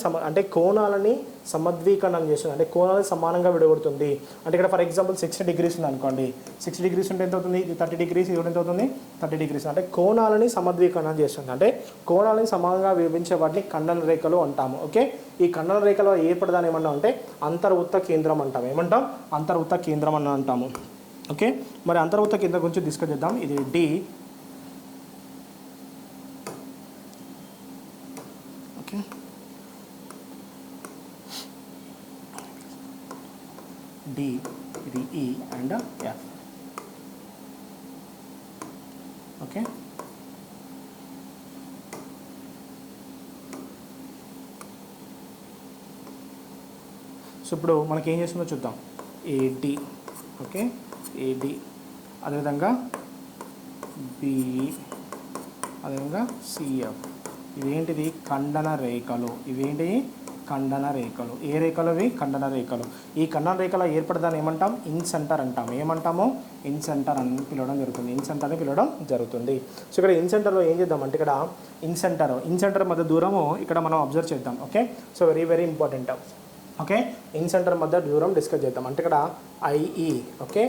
కోణాలని సమద్వీకరణం చేస్తుంది, అంటే కోణాలని సమానంగా విడగొడుతుంది. అంటే ఇక్కడ ఫర్ ఎగ్జాంపుల్ 60 degrees ఉంది అనుకోండి, 60 degrees ఉంటే ఎంత అవుతుంది, ఇది 30 degrees, ఇది ఎంత అవుతుంది 30 degrees. అంటే కోణాలని సమద్వీకరణం చేస్తుంది, అంటే కోణాలని సమానంగా విభజించే వాటిని ఖండన రేఖలు అంటాము. ఓకే, ఈ ఖండన రేఖలో ఏర్పడదాన్ని ఏమన్నా అంటే అంతర్వృత్త కేంద్రం అంటాము. ఏమంటాం? అంతర్వృత్త కేంద్రం అని అంటాము. ఓకే, మరి అంతర్వృత్త కేంద్రం గురించి డిస్కస్ చేద్దాం. ఇది డి. ఓకే, డి, ఇది ఈ అండ్ ఎఫ్. ఓకే, సో ఇప్పుడు మనకి ఏం చేస్తుందో చూద్దాం. ఏడి, ఓకే, ఏడి, అదేవిధంగా బిఈ, అదేవిధంగా సిఎఫ్. ఇవేంటిది? ఖండన రేఖలు. ఇవేంటి? ఖండన రేఖలు. ఏ రేఖలు ఇవి? ఖండన రేఖలు. ఈ ఖండన రేఖలో ఏర్పడదాన్ని ఏమంటాం? ఇన్సెంటర్ అంటాం. ఏమంటాము? ఇన్సెంటర్ అని పిలవడం జరుగుతుంది. ఇన్సెంటర్ అని పిలవడం జరుగుతుంది. సో ఇక్కడ ఇన్సెంటర్లో ఏం చేద్దాం అంటే ఇక్కడ ఇన్సెంటర్ మధ్య దూరము ఇక్కడ మనం అబ్జర్వ్ చేద్దాం. Okay, so very very important. Okay, ఇన్సెంటర్ మధ్య దూరం డిస్కస్ చేద్దాం. అంటే ఇక్కడ ఐఈ. ఓకే,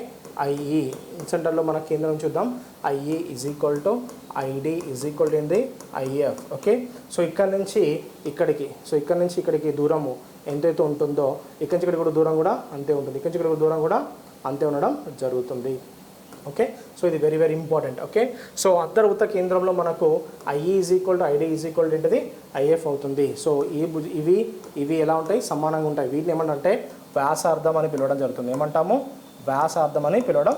ఐఈ ఇన్సెంటర్లో మన కేంద్రం చూద్దాం. IE is equal to ID is equal to ఏంటి? ఐఎఫ్. ఓకే, సో ఇక్కడ నుంచి ఇక్కడికి దూరము ఎంతైతే ఉంటుందో ఇక్కడ నుంచి ఇక్కడికి కూడా దూరం కూడా అంతే ఉంటుంది. ఇక్కడ నుంచి ఇక్కడికి దూరం కూడా అంతే ఉండడం జరుగుతుంది. ఓకే, సో ఇది very very important. Okay, so అంతర్వృత్త కేంద్రంలో మనకు IE is equal to ID is equal to ఏంటిది? ఐఎఫ్ అవుతుంది. సో ఇవి ఎలా ఉంటాయి? సమానంగా ఉంటాయి. వీటిని ఏమంటే వ్యాసార్థం అని పిలవడం జరుగుతుంది. ఏమంటాము? వ్యాసార్థం అని పిలవడం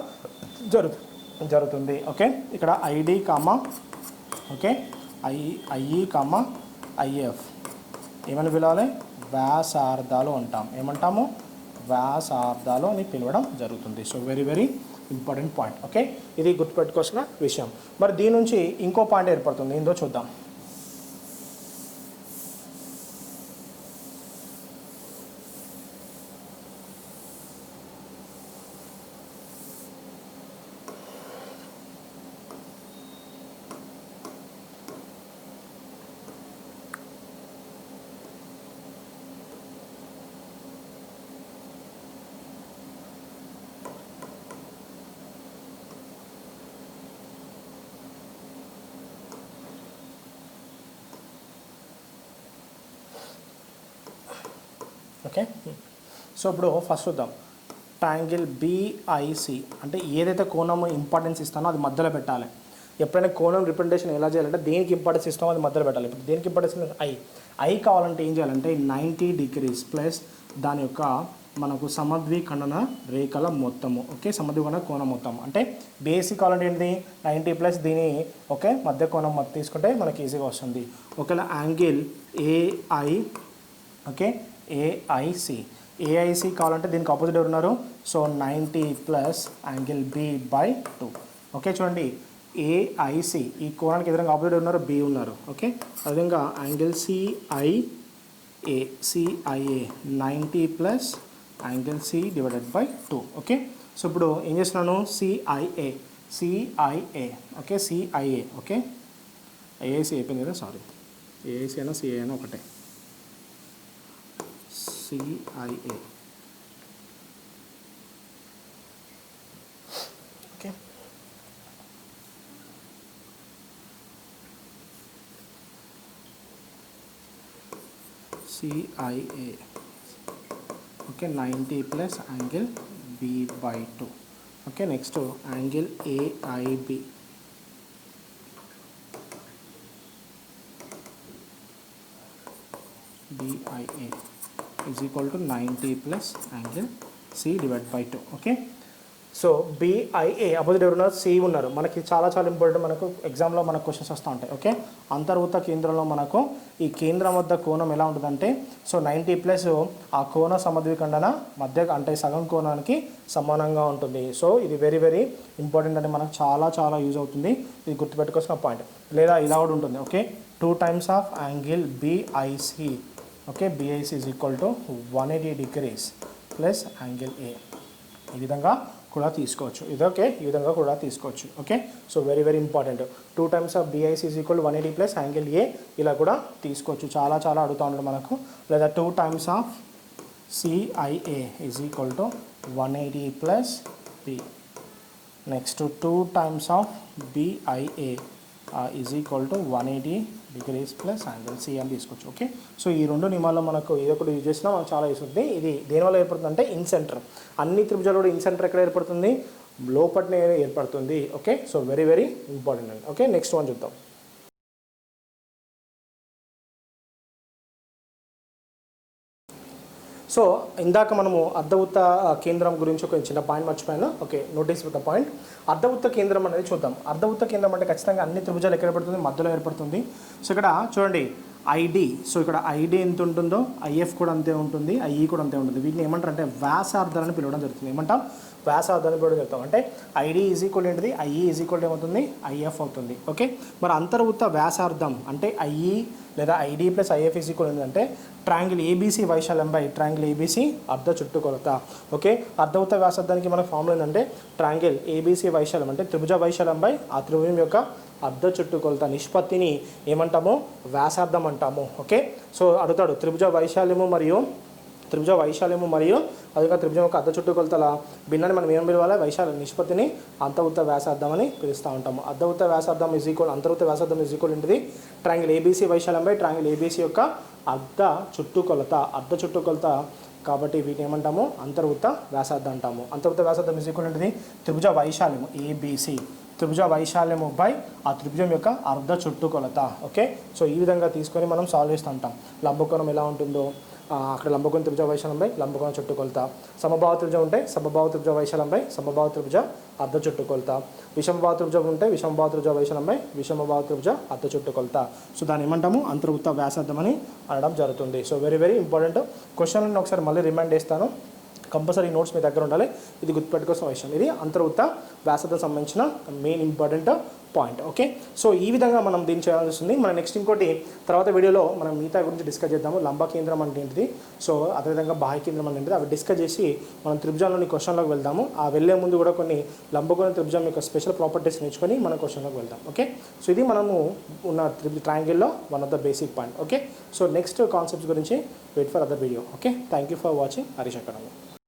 జరుగుతుంది. ఓకే, ఇక్కడ ID comma, okay, IE comma IF ఏమని పిలవాలి? వ్యాసార్థాలు అంటాం. ఏమంటాము? వ్యాసార్థాలు అని పిలవడం జరుగుతుంది. So very very important point. Okay, ఇది గుర్తుపెట్టుకోవాల్సిన విషయం. మరి దీని నుంచి ఇంకో పాయింట్ ఏర్పడుతుంది. ఏందో చూద్దాం. ఓకే, సో ఇప్పుడు ఫస్ట్ చూద్దాం. ట్రయాంగిల్ బిఐసి అంటే ఏదైతే కోణం ఇంపార్టెన్స్ ఇస్తానో అది మధ్యలో పెట్టాలి. ఎప్పుడైనా కోణం రిప్రజెంటేషన్ ఎలా చేయాలంటే దేనికి ఇంపార్టెన్స్ ఇస్తామో అది మధ్యలో పెట్టాలి. ఇప్పుడు దేనికి ఇంపార్టెన్స్? ఐ కావాలంటే ఏం చేయాలంటే 90 degrees ప్లస్ దాని యొక్క మనకు సమద్విఖండన రేఖల మొత్తము. ఓకే, సమద్విఖండన కోణం మొత్తం అంటే బేసిక్ కావాలంటే ఏంటి? 90 ప్లస్ దీని ఓకే మధ్య కోణం మొత్తం తీసుకుంటే మనకి ఈజీగా వస్తుంది. ఒకవేళ యాంగిల్ ఏఐ, ఓకే, ఏఐసి కావాలంటే దీనికి ఆపోజిట్ ఎవరు ఉన్నారు? So 90 plus angle B by 2. Okay, చూడండి ఏఐసి ఈ కోణానికి ఎదురుగా ఆపోజిట్ ఉన్నారు, బి ఉన్నారు. ఓకే, అదేవిధంగా angle CIA 90 plus angle C divided by 2. Okay, so ఇప్పుడు ఏం చేస్తున్నాను? CIA okay, CIA. Okay, AIC అయిపోయింది కదా, సారీ, ఏఐసి అయినా సిఐ అయినా ఒకటే. CIA. Okay. CIA. Okay, 90 plus angle B by 2. Okay, next angle AIB. BIA. Is equal to 90 plus angle C divide by 2. Okay, so BIA opposite ఎవరు ఉన్నారు, C ఉన్నారు. మనకి చాలా చాలా ఇంపార్టెంట్, మనకు ఎగ్జామ్లో మనకు క్వశ్చన్స్ వస్తూ ఉంటాయి. ఓకే, అంతర్వృత్త కేంద్రంలో మనకు ఈ కేంద్రం వద్ద కోణం ఎలా ఉంటుందంటే, సో 90 ప్లస్ ఆ కోణ సమద్విఖండన మధ్య అంటే సగం కోణానికి సమానంగా ఉంటుంది. సో ఇది వెరీ వెరీ ఇంపార్టెంట్, అంటే మనకు చాలా చాలా యూజ్ అవుతుంది, ఇది గుర్తుపెట్టుకోవాల్సిన పాయింట్. లేదా ఇలా కూడా ఉంటుంది. Okay, 2 times of angle BIC. Okay, BIC is equal to 180 degrees plus angle A. ఈ విధంగా కూడా తీసుకోవచ్చు. ఇది ఓకే, ఈ విధంగా కూడా తీసుకోవచ్చు. Okay, so very very important. 2 times of BIC is equal 180 plus angle A, ఇలా కూడా తీసుకోవచ్చు. చాలా చాలా అడుగుతూ ఉంటాడు మనకు. లేదా 2 times of CIA is equal to 180 plus B. Next 2 times of BIA is equal to 180 degrees plus angle C అని తీసుకోవచ్చు. ఓకే, సో ఈ రెండు నియమాల్లో మనకు ఏదో ఒకటి యూజ్ చేసినా మనకు చాలా యూస్ అవుతుంది. ఇది దేనివల్ల ఏర్పడుతుంది అంటే ఇన్ సెంటర్. అన్ని త్రిభుజాలు కూడా ఇన్ సెంటర్ ఎక్కడ ఏర్పడుతుంది, లోపట్నే ఏర్పడుతుంది. Okay, so very very important అండి. ఓకే, నెక్స్ట్ వన్ చూద్దాం. సో ఇందాక మనము అర్ధవృత్త కేంద్రం గురించి ఒక చిన్న పాయింట్ మర్చిపోయాను. Okay, notice with the point. అర్ధవృత్త కేంద్రం అనేది చూద్దాం. అర్ధవృత్త కేంద్రం అంటే ఖచ్చితంగా అన్ని త్రిభుజాలు ఎక్కడ ఏర్పడుతుంది, మధ్యలో ఏర్పడుతుంది. సో ఇక్కడ చూడండి ఐడి, సో ఇక్కడ ఐడి ఎంత ఉంటుందో ఐఎఫ్ కూడా అంతే ఉంటుంది, ఐఈ కూడా అంతే ఉంటుంది. వీటిని ఏమంటారు అంటే వ్యాసార్థాలని పిలవడం జరుగుతుంది. ఏమంటాం, వ్యాసార్థాన్ని పిలవడం జరుగుతాం. అంటే ఐడి ఈజ్ ఈక్వల్ ఏంటిది, ఐఈ ఈజ్ ఈక్వల్ ఏమవుతుంది, ఐఎఫ్ అవుతుంది. ఓకే, మరి అంతర్వృత్త వ్యాసార్థం అంటే ఐఈ లేదా ID plus if is equal ఏంటంటే ట్రయాంగిల్ ఏబీసీ వైశాల్యం బై ట్రయాంగిల్ ఏబీసీ అర్ధ చుట్టుకొలత. ఓకే, అర్ధవృత్త వ్యాసార్థానికి మన ఫార్ములా ఏంటంటే ట్రయాంగిల్ ఏబీసీ వైశాల్యం అంటే త్రిభుజ వైశాల్యం బై ఆ త్రిభుజం యొక్క అర్ధ చుట్టుకొలత నిష్పత్తిని ఏమంటాము, వ్యాసార్థం అంటాము. ఓకే, సో అడుగుతాడు త్రిభుజ వైశాల్యము మరియు అదేవిధంగా త్రిభుజం యొక్క అర్ధ చుట్టుకొలతల భిన్నాన్ని మనం ఏం పిలవాలి, వైశాల్య నిష్పత్తిని అంతర్వృత్త వ్యాసార్థం అని పిలుస్తూ ఉంటాము. అంతర్వృత్త వ్యాసార్థం ఈజ్ ఈక్వల్ ఏంటిది, ట్రయాంగిల్ ఏబీసీ వైశాల్యం బై ట్రయాంగిల్ ఏబీసీ యొక్క అర్ధ చుట్టుకొలత. కాబట్టి వీటిని ఏమంటాము, అంతర్వృత్త వ్యాసార్థం అంటాము. అంతర్వృత్త వ్యాసార్థం ఈజ్ ఈక్వల్ ఏంటిది, త్రిభుజ వైశాల్యము ఏబీసీ, త్రిభుజ వైశాల్యము బై ఆ త్రిభుజం యొక్క అర్ధ చుట్టుకొలత. ఓకే, సో ఈ విధంగా తీసుకొని మనం సాల్వ్ చేస్తూ ఉంటాం. లంబకోణం ఎలా ఉంటుందో అక్కడ లంబకోణ త్రిభుజ వైశాల్యం బై లంబకోణ చుట్టుకొలత. సమబాహు త్రిభుజం ఉంటే సమబాహు త్రిభుజ వైశాల్యం బై సమబాహు త్రిభుజ అర్ధ చుట్టుకొలత. విషమబాహు త్రిభుజం ఉంటే విషమబాహు త్రిభుజ వైశాల్యం బై విషమబాహు త్రిభుజ అర్ధ చుట్టుకొలత. సో దాన్ని ఏమంటాము, అంతర్వృత్త వ్యాసార్థం అని అనడం జరుగుతుంది. So very very important question. ఒకసారి మళ్ళీ రిమైండ్ చేస్తాను, కంపల్సరీ నోట్స్ మీ దగ్గర ఉండాలి. ఇది గుర్తుపెట్టుకోవాల్సిన విషయం. ఇది అంతర్వృత్త వ్యాసార్థం సంబంధించిన main important point. Okay, so ఈ విధంగా మనం దీన్ని చేయాల్సి వస్తుంది. మన నెక్స్ట్ ఇంకోటి తర్వాత వీడియోలో మనం మిగతా గురించి డిస్కస్ చేద్దాము. లంబ కేంద్రం అంటే ఏంటిది, సో అదేవిధంగా బాహ్య కేంద్రం అంటే ఏంటిది, అవి డిస్కస్ చేసి మనం త్రిభుజంలోని క్వశ్చన్లోకి వెళ్దాము. ఆ వెళ్ళే ముందు కూడా కొన్ని లంబకోణ త్రిభుజం యొక్క స్పెషల్ ప్రాపర్టీస్ నేర్చుకొని మన క్వశ్చన్లోకి వెళ్దాం. ఓకే, సో ఇది మనము ఉన్న ట్రయాంగిల్లో one of the basic point. Okay, so next concepts గురించి wait for other video. Okay, thank you for watching Harish academy.